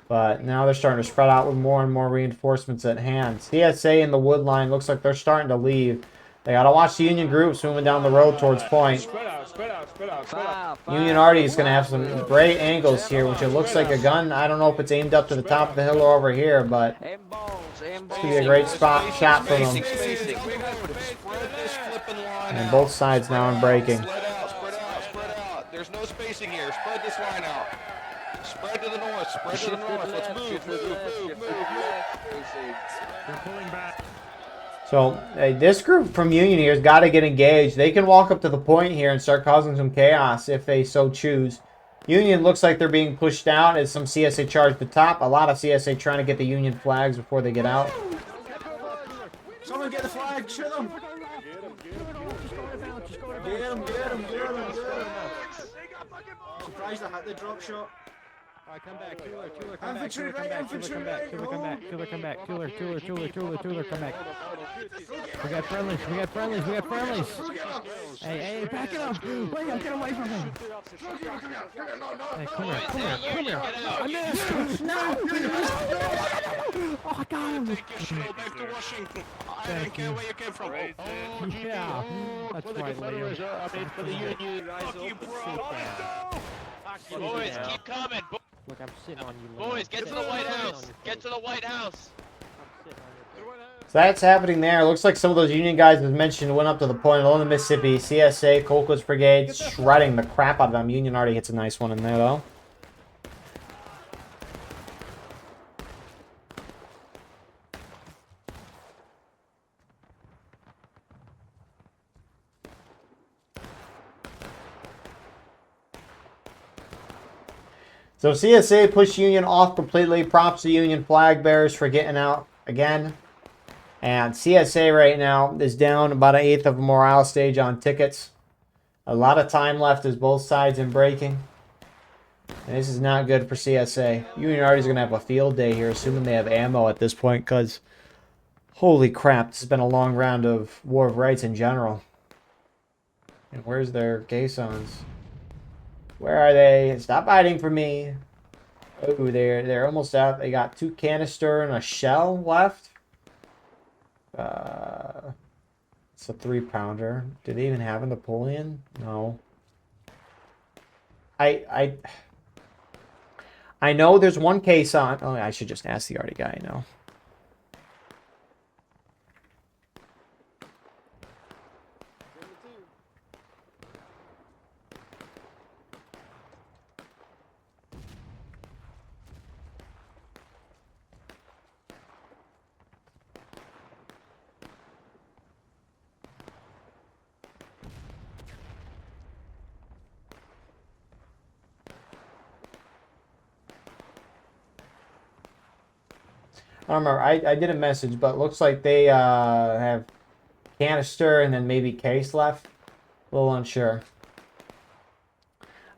But now they're starting to spread out with more and more reinforcements at hand. CSA in the wood line looks like they're starting to leave. They got to watch the Union groups moving down the road towards point. Spread out, spread out, spread out, spread out. Union Arty is going to have some great angles here, which it looks like a gun. I don't know if it's aimed up to the top of the hill or over here, but it's going to be a great spot shot from them. And both sides now in breaking. Spread out, spread out, spread out. There's no spacing here. Spread this line out. Spread to the north, spread to the north. Let's move. They're pulling back. So this group from Union here has got to get engaged. They can walk up to the point here and start causing some chaos if they so choose. Union looks like they're being pushed out as some CSA charge the top. A lot of CSA trying to get the Union flags before they get out. Someone get the flag, shoot them! Get him. Surprised I had the drop shot. Alright, come back. Cooler, come back. Infantry right, infantry right. Cooler, come back. Cooler, come back. Cooler, come back. We got friendlies. Hey, back it up. Wait, get away from him. Hey, come here. I missed. No. Oh, I got him. Take your shuttle back to Washington. I don't care where you came from. Yeah, that's right, Liam. For the Union. Fuck you, bro. Boys, keep coming. Look, I'm sitting on you. Boys, get to the White House. Get to the White House. So that's happening there. Looks like some of those Union guys, as mentioned, went up to the point along the Mississippi. CSA, Colquitt Brigade, shredding the crap out of them. Union already hits a nice one in there, though. So CSA pushed Union off completely. Props to Union flag bearers for getting out again. And CSA right now is down about an eighth of a morale stage on tickets. A lot of time left as both sides in breaking. And this is not good for CSA. Union Arty is going to have a field day here, assuming they have ammo at this point, because holy crap, this has been a long round of War of Rights in general. And where's their caissons? Where are they? Stop hiding from me. Oh, they're almost out. They got 2 canister and a shell left. It's a 3-pounder. Do they even have a Napoleon? No. I know there's one caisson. Oh, I should just ask the Arty guy now. I don't remember. I did a message, but it looks like they have canister and then maybe case left. A little unsure.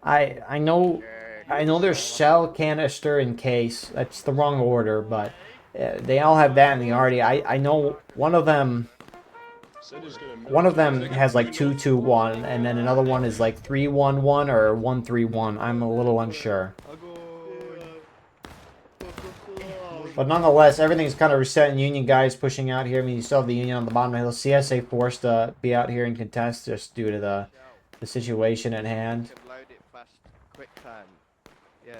I know there's shell, canister, and case. That's the wrong order, but they all have that in the Arty. I know one of them has like 221, and then another one is like 311 or 131. I'm a little unsure. But nonetheless, everything's kind of reset, and Union guys pushing out here. I mean, you still have the Union on the bottom of the hill. CSA forced to be out here and contest just due to the situation at hand. Load it fast, quick time. Yeah.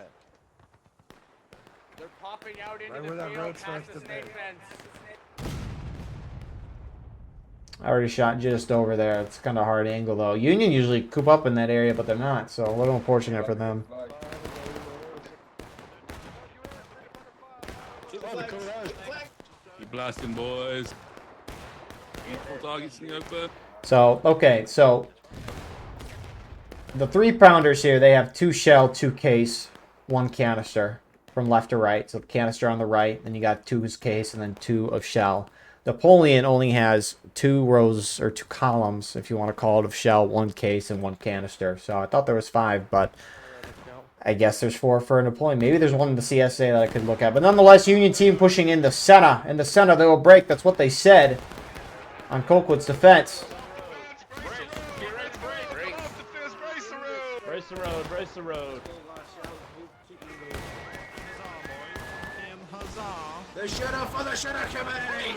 They're popping out into the field past the state fence. I already shot just over there. It's kind of a hard angle, though. Union usually coop up in that area, but they're not, so a little unfortunate for them. Keep blasting, boys. Keep targets in the open. So, okay, so the 3-pounders here, they have 2 shell, 2 case, 1 canister from left to right. So canister on the right, then you got 2 case, and then 2 of shell. Napoleon only has 2 rows, or 2 columns, if you want to call it, of shell, 1 case, and 1 canister. So I thought there was 5, but I guess there's 4 for Napoleon. Maybe there's 1 in the CSA that I could look at. But nonetheless, Union team pushing in the center. In the center, they will break. That's what they said on Colquitt's defense. Brace the road. The shooter for the shooter committee!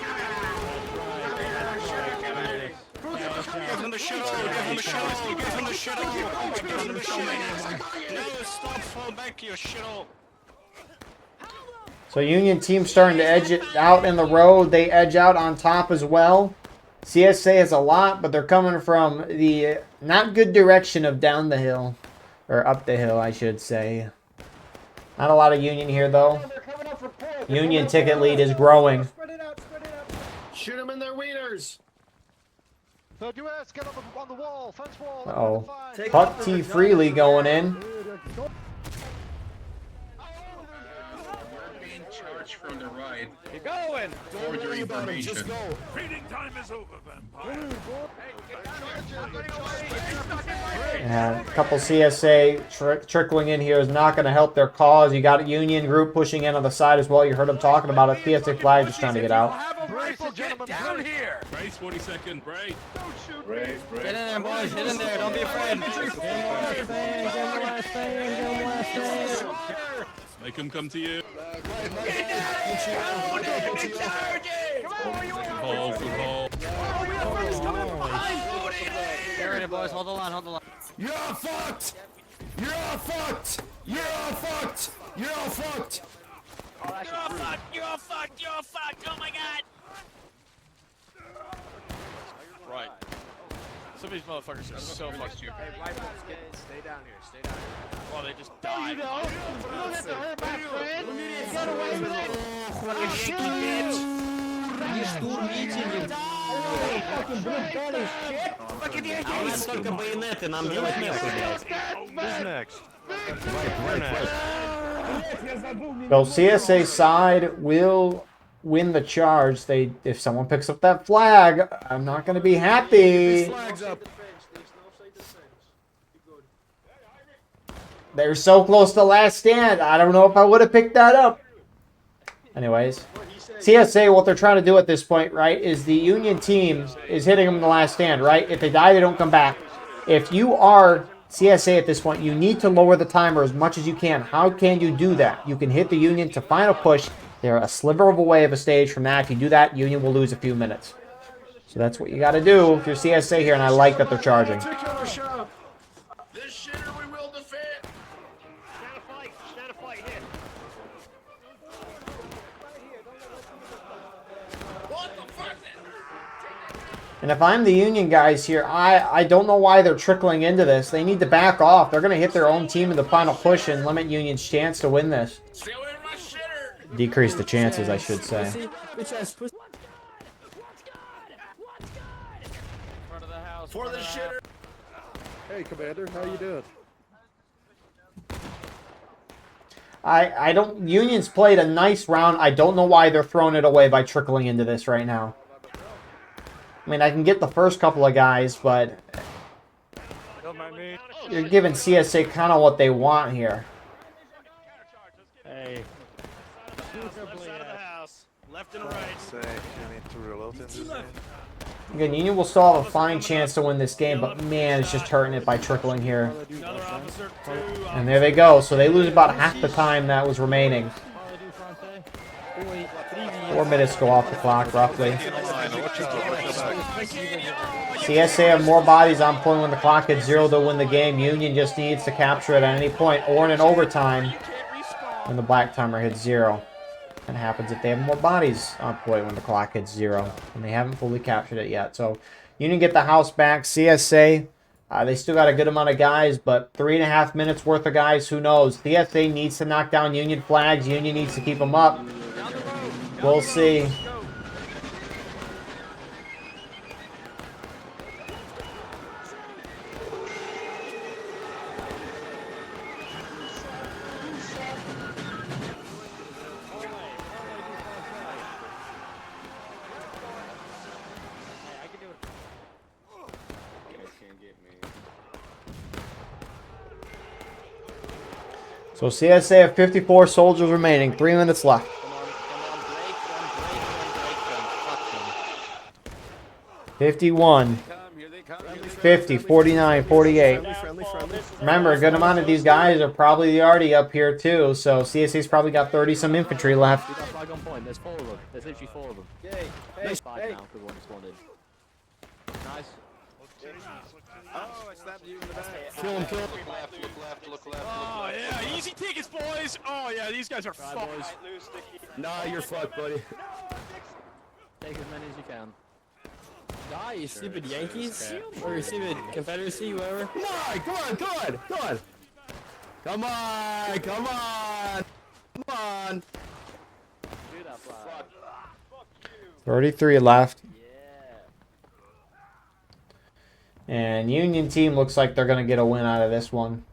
Come here, the shooter committee! Give him the shuttle! Give him the shuttle! Give him the shuttle! Give him the shuttle! No, stop! Fall back, you shuttle! So Union team starting to edge it out in the road. They edge out on top as well. CSA has a lot, but they're coming from the not good direction of down the hill. Or up the hill, I should say. Not a lot of Union here, though. Union ticket lead is growing. Spread it out, spread it out. Shoot them in their wieners. Third US, get on the wall, fence wall. Uh-oh. Puck T freely going in. Being charged from the right. Keep going. For your information. Just go. Feeding time is over, vampire. And a couple CSA trickling in here is not going to help their cause. You got a Union group pushing in on the side as well. You heard them talking about it. PSA flag just trying to get out. Brace, get down here. Brace, 42nd, brace. Don't shoot. Brace. Get in there, boys. Get in there. Don't be afraid. Make him come to you. Good ball. Get ready, boys. Hold the line. Hold the line. You're all fucked. You're all fucked. You're all fucked. You're all fucked. You're all fucked! You're all fucked! You're all fucked! Oh my god! Right. Some of these motherfuckers are so fucking stupid. Hey, white folks, stay down here, stay down here. Well, they just died. You don't have to hurt my friend! Get away with it! You shaky bitch! You stupid idiot! Fucking Yankees! Только байонеты, нам делать нехуй, блядь. Who's next? We're next. So CSA side will win the charge. If someone picks up that flag, I'm not going to be happy. They're so close to last stand. I don't know if I would have picked that up. Anyways, CSA, what they're trying to do at this point, right, is the Union team is hitting them in the last stand, right? If they die, they don't come back. If you are CSA at this point, you need to lower the timer as much as you can. How can you do that? You can hit the Union to final push. They're a sliver of a way of a stage from that. If you do that, Union will lose a few minutes. So that's what you got to do if you're CSA here, and I like that they're charging. This shitter we will defend. Stand a fight! Stand a fight! Hit! What the fuck? And if I'm the Union guys here, I don't know why they're trickling into this. They need to back off. They're going to hit their own team in the final push and limit Union's chance to win this. Stay away from my shitter. Decrease the chances, I should say. For the shitter. Hey, Commander, how you doing? I don't... Union's played a nice round. I don't know why they're throwing it away by trickling into this right now. I mean, I can get the first couple of guys, but you're giving CSA kind of what they want here. Hey. Left side of the house. Left and right. Again, Union will still have a fine chance to win this game, but man, it's just hurting it by trickling here. Another officer, And there they go. So they lose about half the time that was remaining. 4 minutes go off the clock, roughly. CSA have more bodies on point when the clock hits 0 to win the game. Union just needs to capture it at any point or in an overtime when the black timer hits 0. That happens if they have more bodies on point when the clock hits 0. And they haven't fully captured it yet. So Union get the house back. CSA, they still got a good amount of guys, but 3.5 minutes worth of guys, who knows? CSA needs to knock down Union flags. Union needs to keep them up. We'll see. So CSA have 54 soldiers remaining. 3 minutes left. 51, 50, 49, 48. Remember, a good amount of these guys are probably already up here too, so CSA's probably got 30-some infantry left. There's 4 of them. There's literally 4 of them. Yay. There's 5 now because one spawned in. Nice. Oh, I stabbed you in the back. Kill him, kill him. Look left, look left, look left. Oh, yeah, easy tickets, boys. Oh, yeah, these guys are fucked. Nah, you're fucked, buddy. Take as many as you can. Die, you stupid Yankees. Or you stupid Confederacy, whoever. Come on, come on, come on, come on. Come on, come on. Come on. Do that flag. 33 left. And Union team looks like they're going to get a win out of this one.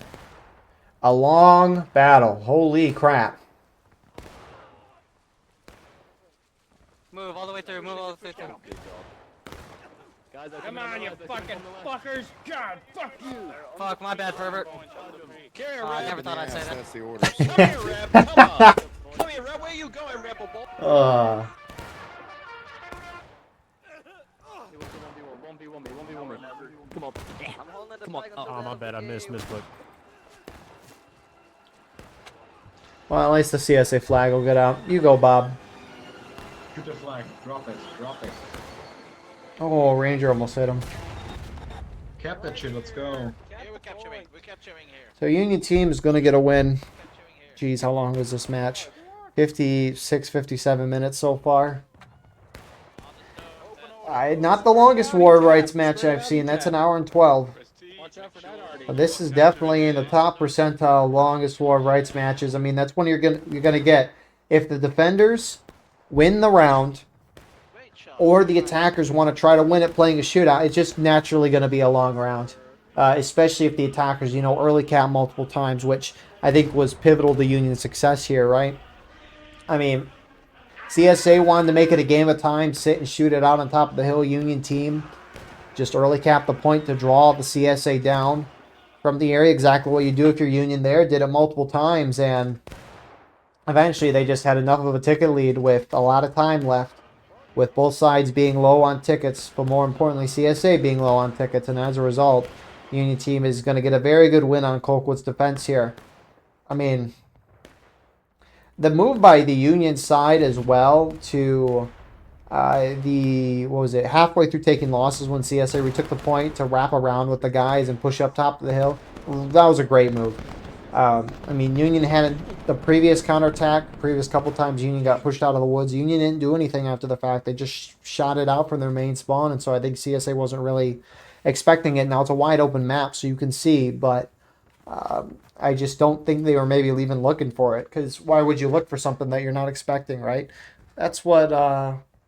A long battle. Holy crap. Move all the way through, move all the way through. Guys, Come on, you fucking fuckers. God, fuck you. Fuck, my bad, pervert. Carry a I rep. never thought I'd say that. That's the orders. Come here, Rep. Come on. Come here, Rep. Where you going, Rebel Boy? Come on. Come on. Oh, my bad. I misclicked. Well, at least the CSA flag will get out. You go, Bob. Shoot the flag. Drop it. Drop it. Oh, Ranger almost hit him. Cap that shit. Let's go. Yeah, we're capturing. We're capturing here. So Union team is going to get a win. Jeez, how long was this match? 56, 57 minutes so far. Not the longest war rights match I've seen. That's an hour and 12. But this is definitely in the top percentile longest war rights matches. I mean, that's when you're gonna get if the defenders win the round or the attackers want to try to win it playing a shootout. It's just naturally going to be a long round, especially if the attackers, early cap multiple times, which I think was pivotal to Union's success here, right? I mean, CSA wanted to make it a game of time, sit and shoot it out on top of the hill. Union team just early cap the point to draw the CSA down from the area. Exactly what you do if you're Union there. Did it multiple times, and eventually they just had enough of a ticket lead with a lot of time left, with both sides being low on tickets, but more importantly, CSA being low on tickets, and as a result, Union team is going to get a very good win on Colquitt's defense here. I mean, the move by the Union side as well to halfway through taking losses when CSA retook the point to wrap around with the guys and push up top of the hill. That was a great move. I mean, Union had the previous counterattack. Previous couple times Union got pushed out of the woods. Union didn't do anything after the fact. They just shot it out from their main spawn, and so I think CSA wasn't really expecting it. Now it's a wide open map, so you can see, but I just don't think they were maybe even looking for it, because why would you look for something that you're not expecting, right? That's what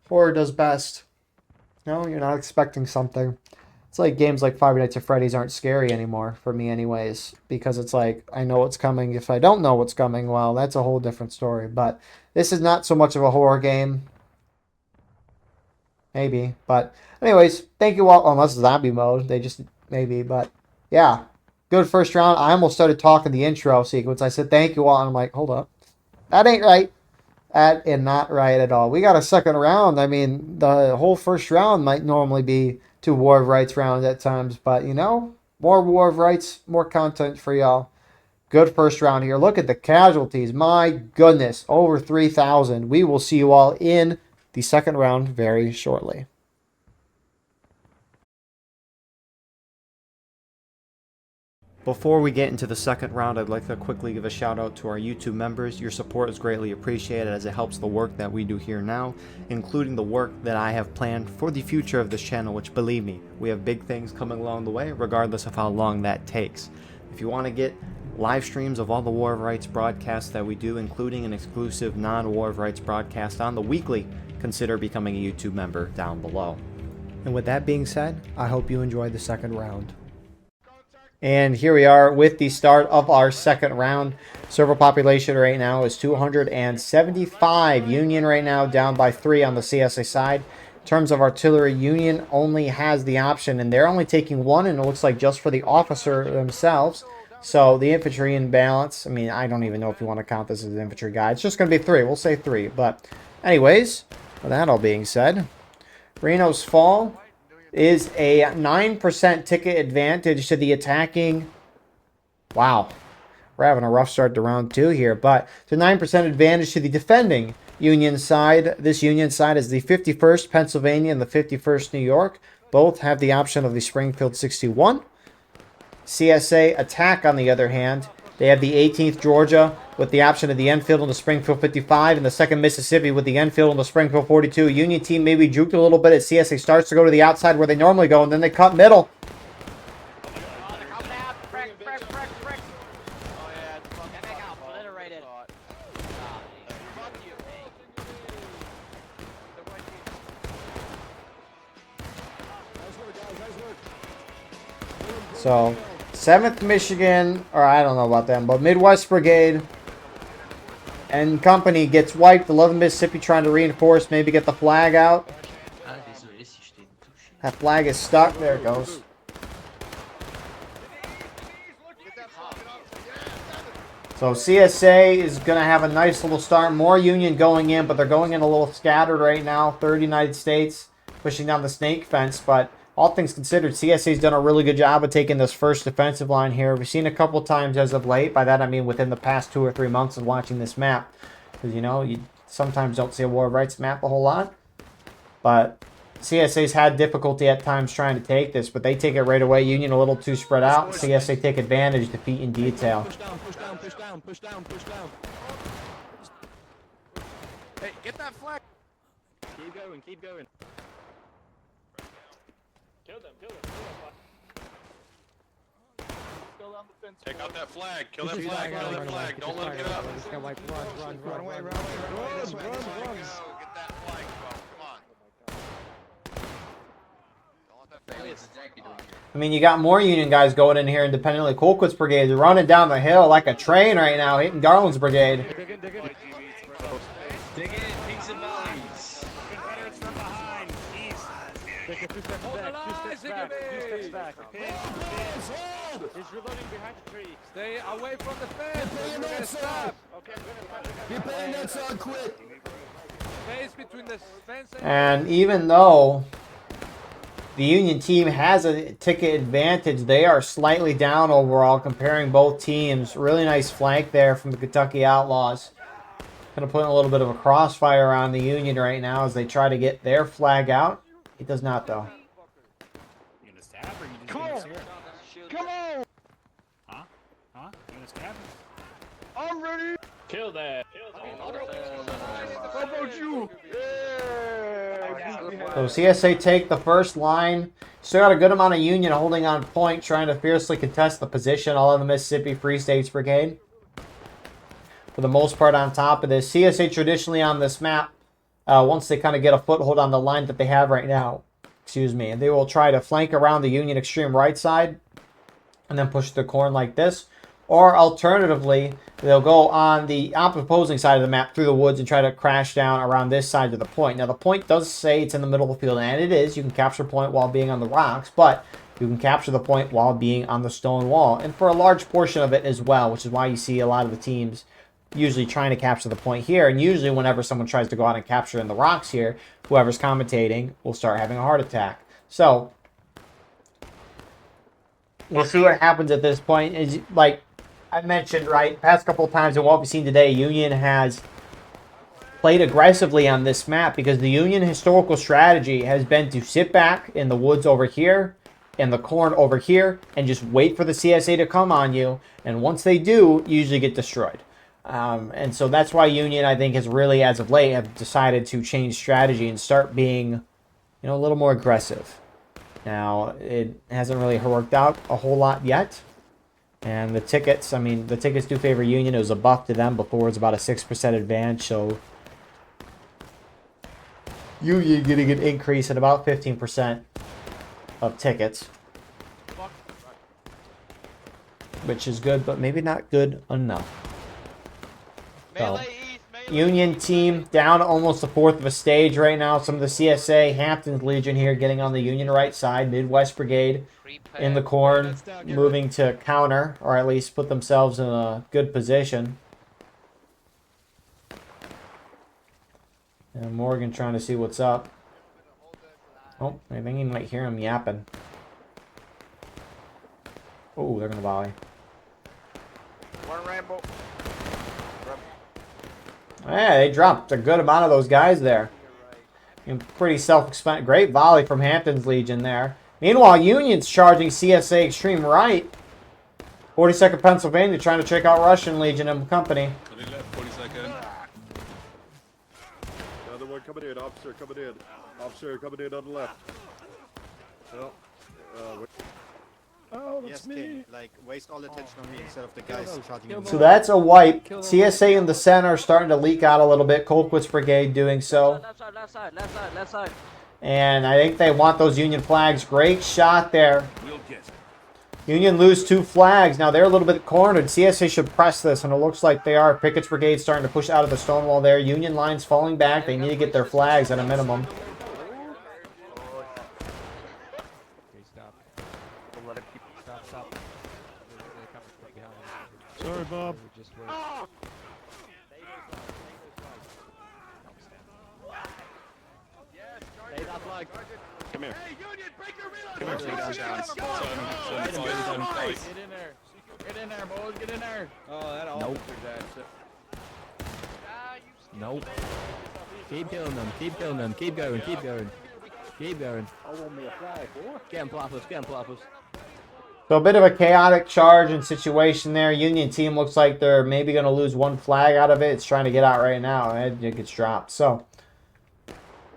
horror does best. You're not expecting something. It's like games like Five Nights at Freddy's aren't scary anymore for me anyways, because it's like, I know what's coming. If I don't know what's coming, well, that's a whole different story. But this is not so much of a horror game. Maybe. But anyways, thank you all. Unless zombie mode. They just, maybe. But yeah, good first round. I almost started talking the intro sequence. I said, thank you all. And I'm like, hold up. That ain't right. That is not right at all. We got a second round. I mean, the whole first round might normally be 2 War of Rights rounds at times, but more War of Rights, more content for y'all. Good first round here. Look at the casualties. My goodness, over 3,000. We will see you all in the second round very shortly. Before we get into the second round, I'd like to quickly give a shout out to our YouTube members. Your support is greatly appreciated as it helps the work that we do here now, including the work that I have planned for the future of this channel, which, believe me, we have big things coming along the way, regardless of how long that takes. If you want to get live streams of all the War of Rights broadcasts that we do, including an exclusive non-War of Rights broadcast on the weekly, consider becoming a YouTube member down below. And with that being said, I hope you enjoyed the second round. And here we are with the start of our second round. Server population right now is 275. Union right now down by 3 on the CSA side. In terms of artillery, Union only has the option, and they're only taking 1, and it looks like just for the officer themselves. So the infantry in balance, I mean, I don't even know if you want to count this as an infantry guy. It's just going to be 3. We'll say 3. But anyways, with that all being said, Reno's fall is a 9% ticket advantage to the attacking. Wow. We're having a rough start to round 2 here, but it's a 9% advantage to the defending Union side. This Union side is the 51st Pennsylvania and the 51st New York. Both have the option of the Springfield 61. CSA Attack, on the other hand, they have the 18th Georgia with the option of the Enfield and the Springfield 55, and the 2nd Mississippi with the Enfield and the Springfield 42. Union team maybe juked a little bit as CSA starts to go to the outside where they normally go, and then they cut middle. So, 7th Michigan, or I don't know about them, but Midwest Brigade and company gets wiped. 11th Mississippi trying to reinforce, maybe get the flag out. That flag is stuck. There it goes. So CSA is going to have a nice little start. More Union going in, but they're going in a little scattered right now. 3rd United States pushing down the snake fence, but all things considered, CSA's done a really good job of taking this first defensive line here. We've seen a couple times as of late. By that, I mean within the past 2 or 3 months of watching this map. Because, you know, you sometimes don't see a War of Rights map a whole lot. But CSA's had difficulty at times trying to take this, but they take it right away. Union a little too spread out. CSA take advantage, defeat in detail. Push down, push down, push down, push down, push down. Hey, get that flag. Keep going, keep going. Kill them, kill them, kill them. Take out that flag. Kill that flag. Kill that flag. Don't let him get up. Run away, run away, run. Get that flag, bro. Come on. I mean, you got more Union guys going in here independently. Colquitt's brigade is running down the hill like a train right now, hitting Garland's brigade. Dig in, peaks and valleys. Confederates from behind, east. Hold the line, Ziggity! He's reloading behind the tree. Stay away from the fence. We're gonna stop. Okay, I'm gonna Get bayonets on, quit. Space between the fence And even though the Union team has a ticket advantage, they are slightly down overall comparing both teams. Really nice flank there from the Kentucky Outlaws. Going to put in a little bit of a crossfire on the Union right now as they try to get their flag out. It does not, though. You gonna stab or you just Come gonna on. stab? Come on. Huh? Huh? You gonna stab? I'm ready. kill that. How about you? Yeah. So CSA take the first line. Still got a good amount of Union holding on point, trying to fiercely contest the position. All of the Mississippi Free States Brigade, for the most part, on top of this. CSA traditionally on this map, once they kind of get a foothold on the line that they have right now, and they will try to flank around the Union extreme right side and then push the corn like this. Or alternatively, they'll go on the opposing side of the map through the woods and try to crash down around this side of the point. Now, the point does say it's in the middle of the field, and it is. You can capture point while being on the rocks, but you can capture the point while being on the stone wall, and for a large portion of it as well, which is why you see a lot of the teams usually trying to capture the point here. And usually whenever someone tries to go out and capture in the rocks here, whoever's commentating will start having a heart attack. So we'll see what happens at this point. Is like I mentioned, right, past couple of times and what we've seen today, Union has played aggressively on this map because the Union historical strategy has been to sit back in the woods over here, in the corn over here, and just wait for the CSA to come on you. And once they do, you usually get destroyed. And so that's why Union, I think, has really, as of late, have decided to change strategy and start being, a little more aggressive. Now, it hasn't really worked out a whole lot yet. And the tickets, the tickets do favor Union. It was a buff to them before. It's about a 6% advantage. So Union getting an increase at about 15% of tickets. Which is good, but maybe not good enough. So, Union team down almost a fourth of a stage right now. Some of the CSA, Hampton's Legion here getting on the Union right side. Midwest Brigade in the corn, moving to counter, or at least put themselves in a good position. And Morgan trying to see what's up. Oh, I think he might hear him yapping. Oh, they're going to volley. One Rambo. Yeah, they dropped a good amount of those guys there. And pretty self-explanatory. Great volley from Hampton's Legion there. Meanwhile, Union's charging CSA extreme right. 42nd Pennsylvania trying to check out Russian Legion and company. Coming left, 42nd. Another one coming in. Officer coming in. Officer coming in on the left. Oh, that's me. Like, waste all attention on me instead of the guys shooting. So that's a wipe. CSA in the center starting to leak out a little bit. Colquitt's brigade doing so. Left side. And I think they want those Union flags. Great shot there. Union lose 2 flags. Now they're a little bit cornered. CSA should press this, and it looks like they are. Pickett's brigade starting to push out of the stone wall there. Union lines falling back. They need to get their flags at a minimum. Sorry, Bob. Come here. Hey, Union, break your reload! Come here, Get in there, boys. Get in there. Oh, that all. Nope. Nope. Keep killing them. Keep killing them. Keep going. Keep going. Keep going. Get him, Ploppers. Get him, Ploppers. So a bit of a chaotic charge and situation there. Union team looks like they're maybe going to lose 1 flag out of it. It's trying to get out right now, and it gets dropped. So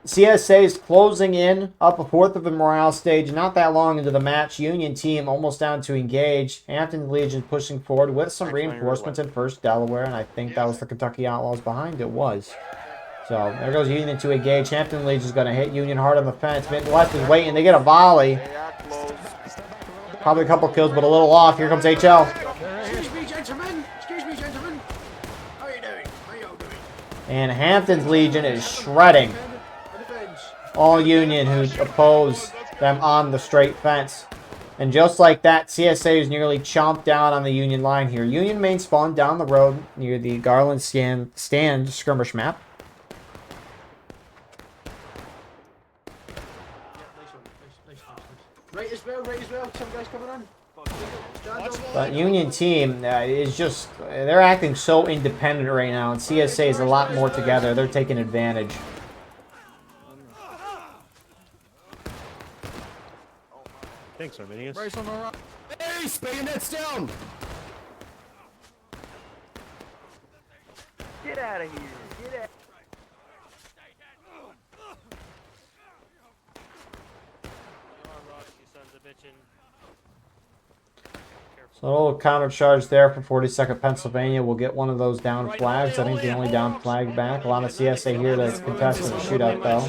CSA is closing in, up a 4th of the morale stage. Not that long into the match. Union team almost down to engage. Hampton Legion pushing forward with some reinforcements in 1st Delaware, and I think that was the Kentucky Outlaws behind it was. So there goes Union to engage. Hampton Legion is going to hit Union hard on the fence. Midwest is waiting. They get a volley. Probably a couple kills, but a little off. Here comes HL. Excuse me, gentlemen. Excuse me, gentlemen. How are you doing? How are you all doing? And Hampton's Legion is shredding all Union who oppose them on the straight fence. And just like that, CSA is nearly chomped down on the Union line here. Union main spawn down the road near the Garland stand skirmish map. Right as well. Some guys coming on. But Union team is just, they're acting so independent right now, and CSA is a lot more together. They're taking advantage. Thanks, Arminius. Brace on the right. Hey, bayonets down! Get out of here. Get out. So a little counter charge there for 42nd Pennsylvania. We'll get one of those down flags. I think the only down flag back. A lot of CSA here to contest in the shootout though.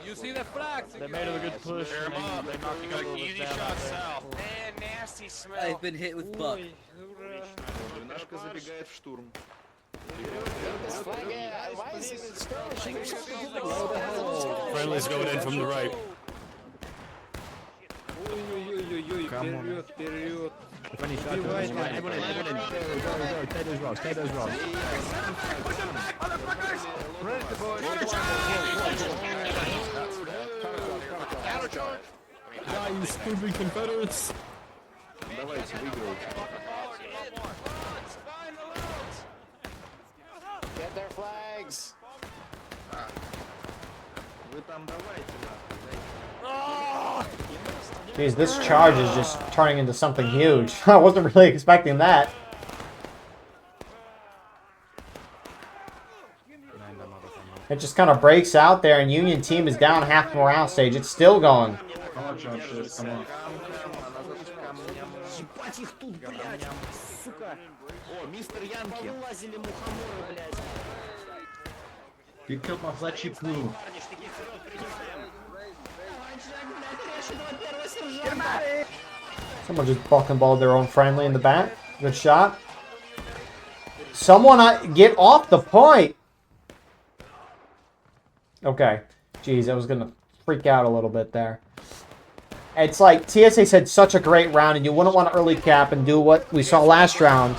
You see the flags? They made it a good push. They knocked a couple easy shots south. Man, nasty smell. I've been hit with buck. Friendly's going in from the right. Take those rocks. Die, you stupid Confederates! Get their flags. Jeez, this charge is just turning into something huge. I wasn't really expecting that. It just kind of breaks out there, and Union team is down half morale stage. It's still going. Come on, John, shit, come on. You killed my flat sheep crew. Someone just bucking-balled their own friendly in the back. Good shot. Someone get off the point. Okay. Jeez, I was going to freak out a little bit there. It's like TSA had such a great round, and you wouldn't want to early cap and do what we saw last round,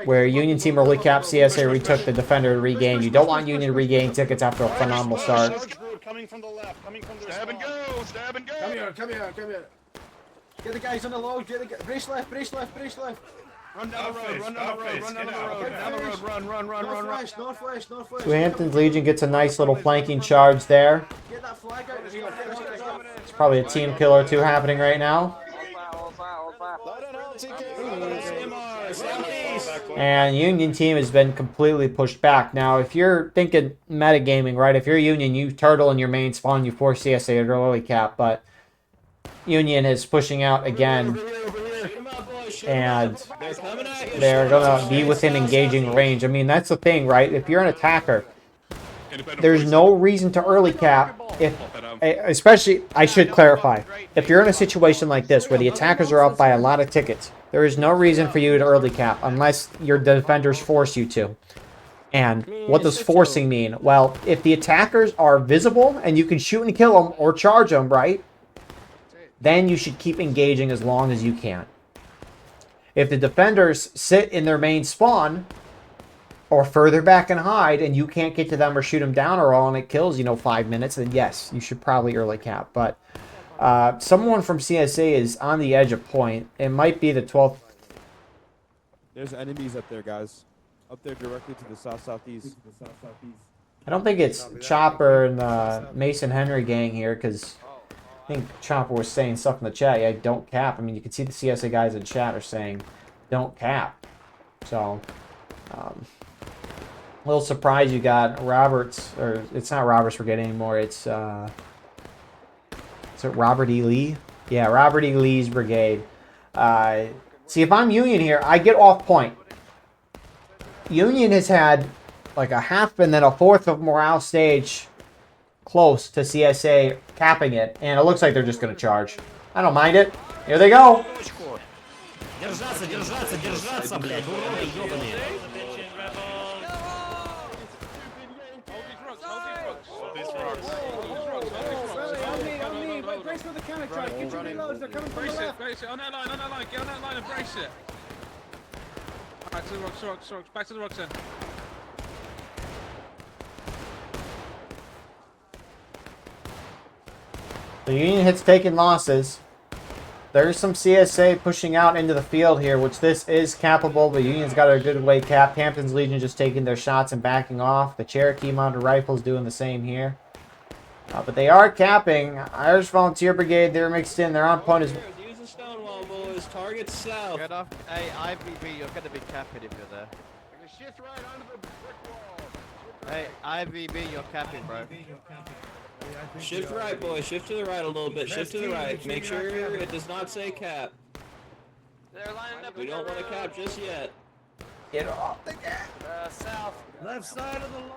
where Union team early cap, CSA retook the defender to regain. You don't want Union to regain tickets after a phenomenal start. Coming from the left, coming from the stab and go, stab and go. Come here, come here, come here. Get the guys on the log. Get the brace left, brace left, brace left. Run down the road, run down the road, run down the road, down the road, run. Northwest, northwest, northwest. So Hampton's Legion gets a nice little flanking charge there. Get that flag out. It's probably a team kill or two happening right now. And Union team has been completely pushed back. Now, if you're thinking metagaming, right? If you're Union, you turtle in your main spawn, you force CSA to early cap, but Union is pushing out again. And they're going to be within engaging range. I mean, that's the thing, right? If you're an attacker, there's no reason to early cap. Especially, I should clarify, if you're in a situation like this where the attackers are up by a lot of tickets, there is no reason for you to early cap unless your defenders force you to. And what does forcing mean? Well, if the attackers are visible and you can shoot and kill them or charge them, right? Then you should keep engaging as long as you can. If the defenders sit in their main spawn or further back and hide and you can't get to them or shoot them down or all and it kills, 5 minutes, then yes, you should probably early cap. But someone from CSA is on the edge of point. It might be the 12th. There's enemies up there, guys. Up there directly to the south-southeast. I don't think it's Chopper and the Mason Henry gang here because I think Chopper was saying stuff in the chat. Yeah, don't cap. I mean, you can see the CSA guys in chat are saying don't cap. So, a little surprised you got Roberts, or it's not Roberts Brigade anymore. It's, is it Robert E. Lee? Yeah, Robert E. Lee's brigade. See, if I'm Union here, I get off point. Union has had like a half and then a fourth of morale stage close to CSA capping it, and it looks like they're just going to charge. I don't mind it. Here they go. Держаться, держаться, держаться, блядь, уроды ёбаные. Brace for the counter charge. Get your reloads. They're coming from the left. Brace it. On that line, get on that line and brace it. Alright, to the rocks, back to the rocks then. The Union hits taking losses. There's some CSA pushing out into the field here, which this is cappable, but Union's got a good way capped. Hampton's Legion just taking their shots and backing off. The Cherokee Mounted Rifles doing the same here. But they are capping. Irish Volunteer Brigade, they're mixed in. They're on point as well. Use the Stonewall, boys. Target south. Get off. Hey, IVB, you're going to be capping if you're there. Shift right onto the brick wall. Hey, IVB, you're capping, bro. Shift right, boys. Shift to the right a little bit. Shift to the right. Make sure it does not say cap. They're lining up. We don't want to cap just yet. Get off the cap. South. Left side of the line.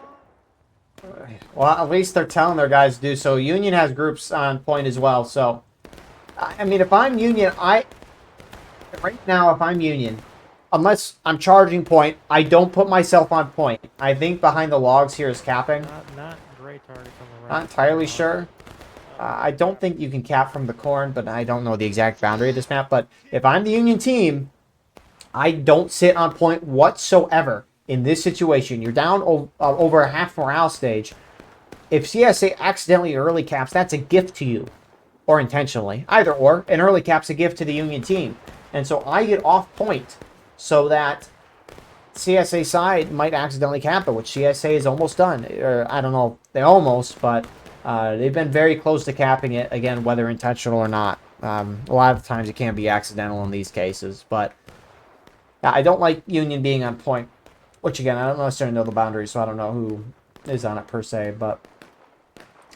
Well, at least they're telling their guys to do so. Union has groups on point as well. So, I mean, if I'm Union, right now, if I'm Union, unless I'm charging point, I don't put myself on point. I think behind the logs here is capping. Not great targets on the right. Not entirely sure. I don't think you can cap from the corn, but I don't know the exact boundary of this map. But if I'm the Union team, I don't sit on point whatsoever. In this situation, you're down over a half morale stage. If CSA accidentally early caps, that's a gift to you. Or intentionally. Either or. An early cap's a gift to the Union team. And so I get off point so that CSA side might accidentally cap it, which CSA is almost done. Or I don't know, they almost, but they've been very close to capping it, again, whether intentional or not. A lot of times it can be accidental in these cases, but I don't like Union being on point. Which, again, I don't necessarily know the boundaries, so I don't know who is on it per se. But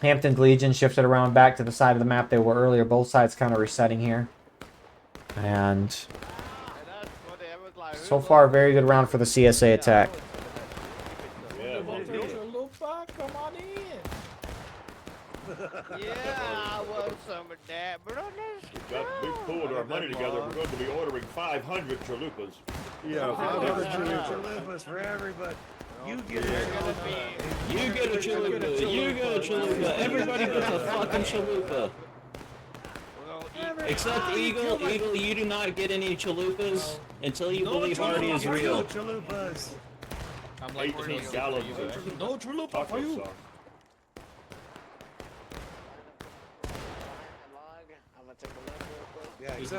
Hampton's Legion shifted around back to the side of the map they were earlier. Both sides kind of resetting here. And so far, a very good round for the CSA attack. Come on in. Yeah, I want some of that, but on this. We've pulled our money together. We're going to be ordering 500 chalupas. Yeah, 500 chalupas for everybody. You get a chalupa. You get a chalupa. You get a chalupa. Everybody gets a fucking chalupa. Except Eagle. Eagle, you do not get any chalupas until you believe Hardy is real. Chalupas. I'm like 18 gallons. No chalupa for you.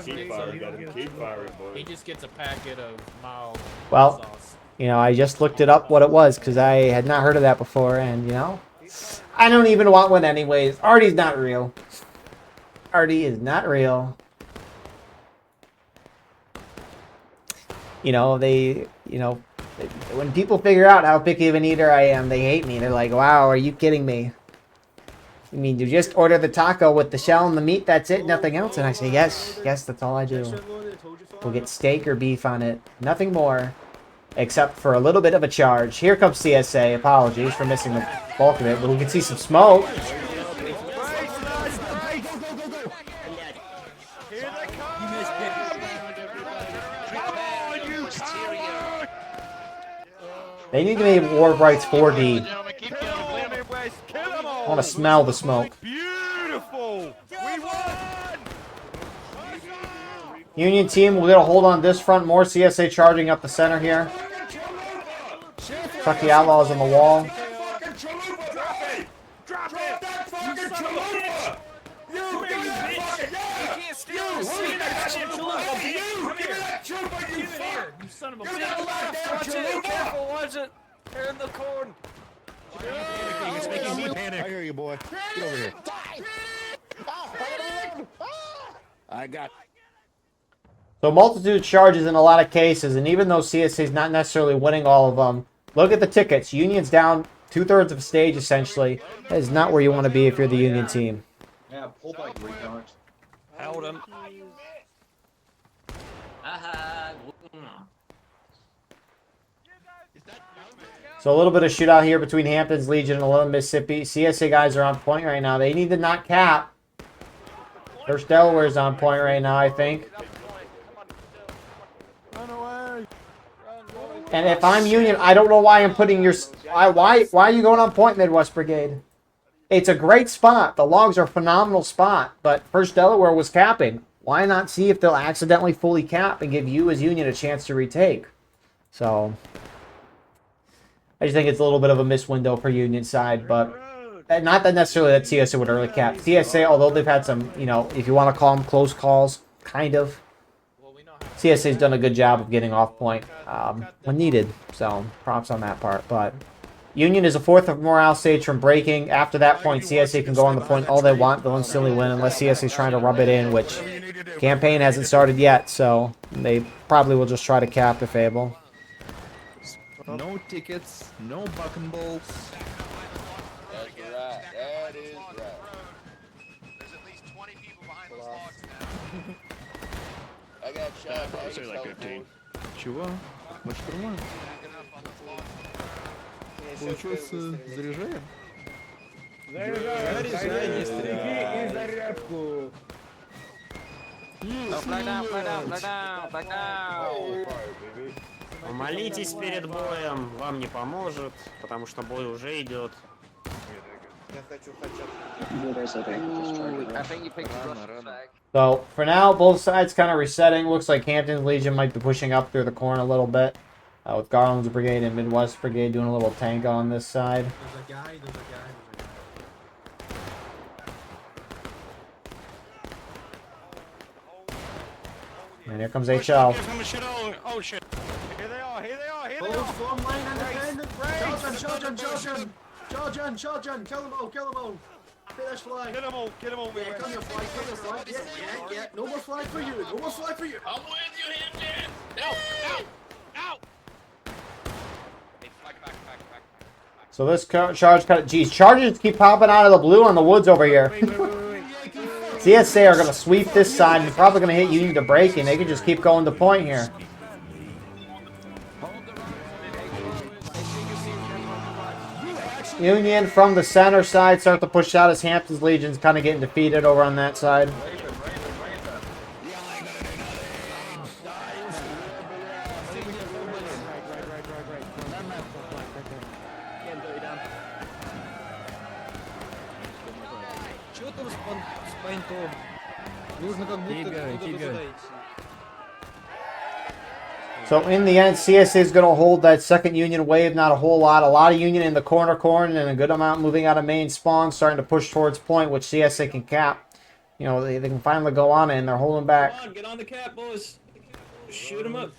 Keep firing, gotta keep firing, boy. He just gets a packet of mild Well, sauce. you know, I just looked it up what it was because I had not heard of that before, and you know, I don't even want one anyways. Artie's not real. Artie is not real. You know, when people figure out how picky of an eater I am, they hate me. They're like, wow, are you kidding me? You mean you just order the taco with the shell and the meat, that's it, nothing else? And I say, yes, that's all I do. We'll get steak or beef on it, nothing more, except for a little bit of a charge. Here comes CSA, apologies for missing the bulk of it, but we can see some smoke. They need to make Warp Rights 4D. I want to smell the smoke. Beautiful! We won! Union team will get a hold on this front. More CSA charging up the center here. Tuck the Outlaws on the wall. Drop that fucking chalupa! You give me that fucking, yeah! You give me that chalupa! You give me that chalupa, you fuck! You son of a Give me that goddamn chalupa! Careful, watch it. They're in the corn. It's making me panic. I hear you, boy. Get over here. I got. So multitude of charges in a lot of cases, and even though CSA is not necessarily winning all of them, look at the tickets. Union's down 2/3 of a stage, essentially. That is not where you want to be if you're the Union team. Yeah, pull back, retards. Held him. So a little bit of shootout here between Hampton's Legion and 11 Mississippi. CSA guys are on point right now. They need to not cap. First Delaware's on point right now, I think. And if I'm Union, I don't know why I'm putting your... Why are you going on point, Midwest Brigade? It's a great spot. The logs are a phenomenal spot. But First Delaware was capping. Why not see if they'll accidentally fully cap and give you as Union a chance to retake? So... I just think it's a little bit of a missed window for Union side, but not that necessarily that CSA would early cap. CSA, although they've had some, you know, if you want to call them close calls, kind of. CSA's done a good job of getting off point when needed, so props on that part. But Union is a fourth of morale stage from breaking. After that point, CSA can go on the point all they want. They'll instantly win unless CSA's trying to rub it in, which campaign hasn't started yet, so they probably will just try to cap if able. No tickets, no buck and balls. That's right. That is right. There's at least 20 people behind those logs now. I got shot. I say like 15. Чего? Значит, нормально. Получилось, заряжаем? Заряжай, зарядку. Flag down, flag down, flag down, flag down. Молитесь перед боем, вам не поможет, потому что бой уже идет. So, for now, both sides kind of resetting. Looks like Hampton's Legion might be pushing up through the corner a little bit. With Garland's Brigade and Midwest Brigade doing a little tank on this side. And here comes HL. Oh shit. Here they are, here they are, here they are! Form line independent! Charge on! Kill them all! Finish flag! Kill them all, Yeah, come your flag, yeah. No more flag for you, I'm with you, Hampton! No! Hey, flag back. So this charge cut. Geez, charges keep popping out of the blue on the woods over here. CSA are going to sweep this side and probably going to hit Union to break, and they can just keep going to point here. Union from the center side start to push out as Hampton's Legion's kind of getting defeated over on that side. Keep going. So in the end, CSA is going to hold that second Union wave. Not a whole lot. A lot of Union in the corner and a good amount moving out of main spawn, starting to push towards point, which CSA can cap. you know, they can finally go on it, and they're holding back. Come on, get on the cap, boys. Shoot him up.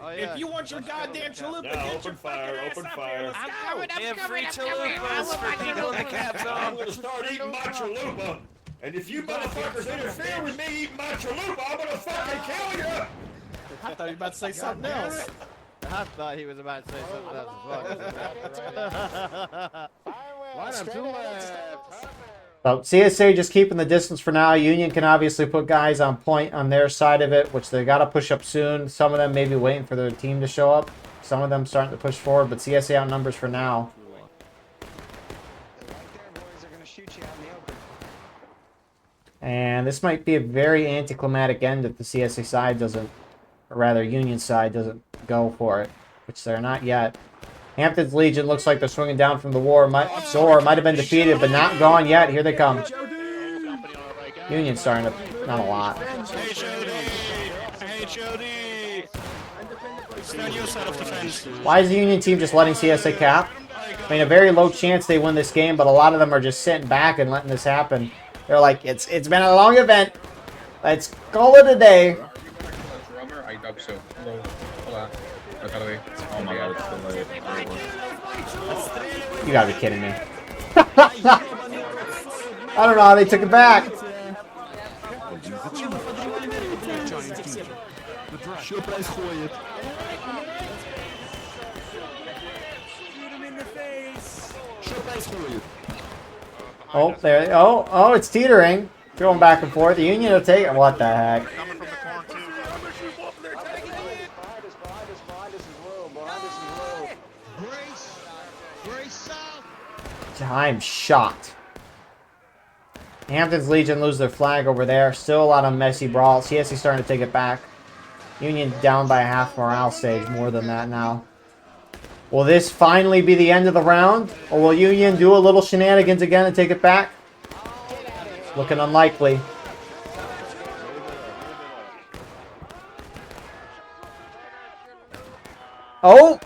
If you want your goddamn chalupa, get your fucking ass up here. Let's go. Give free chalupas for people in the cap zone. I'm gonna start eating my chalupa, and if you motherfuckers interfere with me eating my chalupa, I'm gonna fucking kill you. I thought you were about to say something else. I thought he was about to say something else as well. Line up to left. So CSA just keeping the distance for now. Union can obviously put guys on point on their side of it, which they got to push up soon. Some of them may be waiting for their team to show up. Some of them starting to push forward, but CSA outnumbers for now. And this might be a very anticlimactic end if the CSA side doesn't, or rather Union side doesn't go for it, which they're not yet. Hampton's Legion looks like they're swinging down from the war. Zor might have been defeated, but not gone yet. Here they come. Union starting to, not a lot. Stand your side of defense. Why is the Union team just letting CSA cap? I mean, a very low chance they win this game, but a lot of them are just sitting back and letting this happen. They're like, it's been a long event. Let's call it a day. I doubt so. Oh my god, it's still late. You gotta be kidding me. I don't know how they took it back. Oh, there. Oh, it's teetering. Going back and forth. The Union will take it. What the heck? I'm shocked. Hampton's Legion lose their flag over there. Still a lot of messy brawls. CSC starting to take it back. Union down by a half morale stage. More than that now. Will this finally be the end of the round? Or will Union do a little shenanigans again and take it back? Looking unlikely. Oh!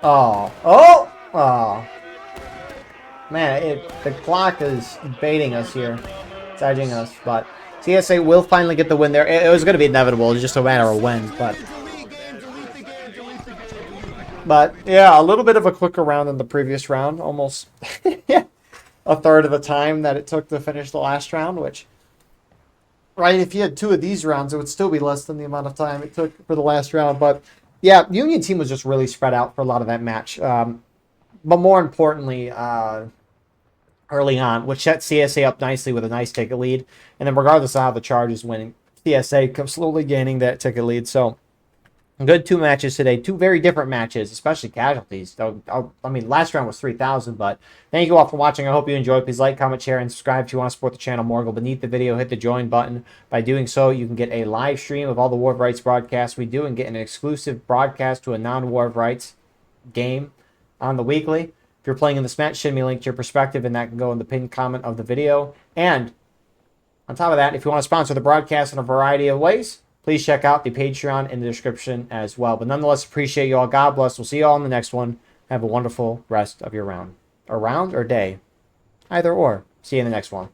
Oh! Oh! Oh! Man, the clock is baiting us here. It's edging us, but CSA will finally get the win there. It was going to be inevitable. It's just a matter of when, but yeah, a little bit of a quicker round than the previous round. Almost a third of the time that it took to finish the last round, which, right, if you had two of these rounds, it would still be less than the amount of time it took for the last round. But yeah, Union team was just really spread out for a lot of that match. But more importantly, early on, which set CSA up nicely with a nice ticket lead. And then regardless of how the charge is winning, CSA comes slowly gaining that ticket lead. So good two matches today. Two very different matches, especially casualties. I mean, last round was 3,000, but thank you all for watching. I hope you enjoyed. Please like, comment, share, and subscribe if you want to support the channel more. Go beneath the video, hit the join button. By doing so, you can get a live stream of all the War of Rights broadcasts we do and get an exclusive broadcast to a non-War of Rights game on the weekly. If you're playing in this match, send me a link to your perspective, and that can go in the pinned comment of the video. And on top of that, if you want to sponsor the broadcast in a variety of ways, please check out the Patreon in the description as well. But nonetheless, appreciate you all. God bless. We'll see you all in the next one. Have a wonderful rest of your round. Or round or day. Either or. See you in the next one.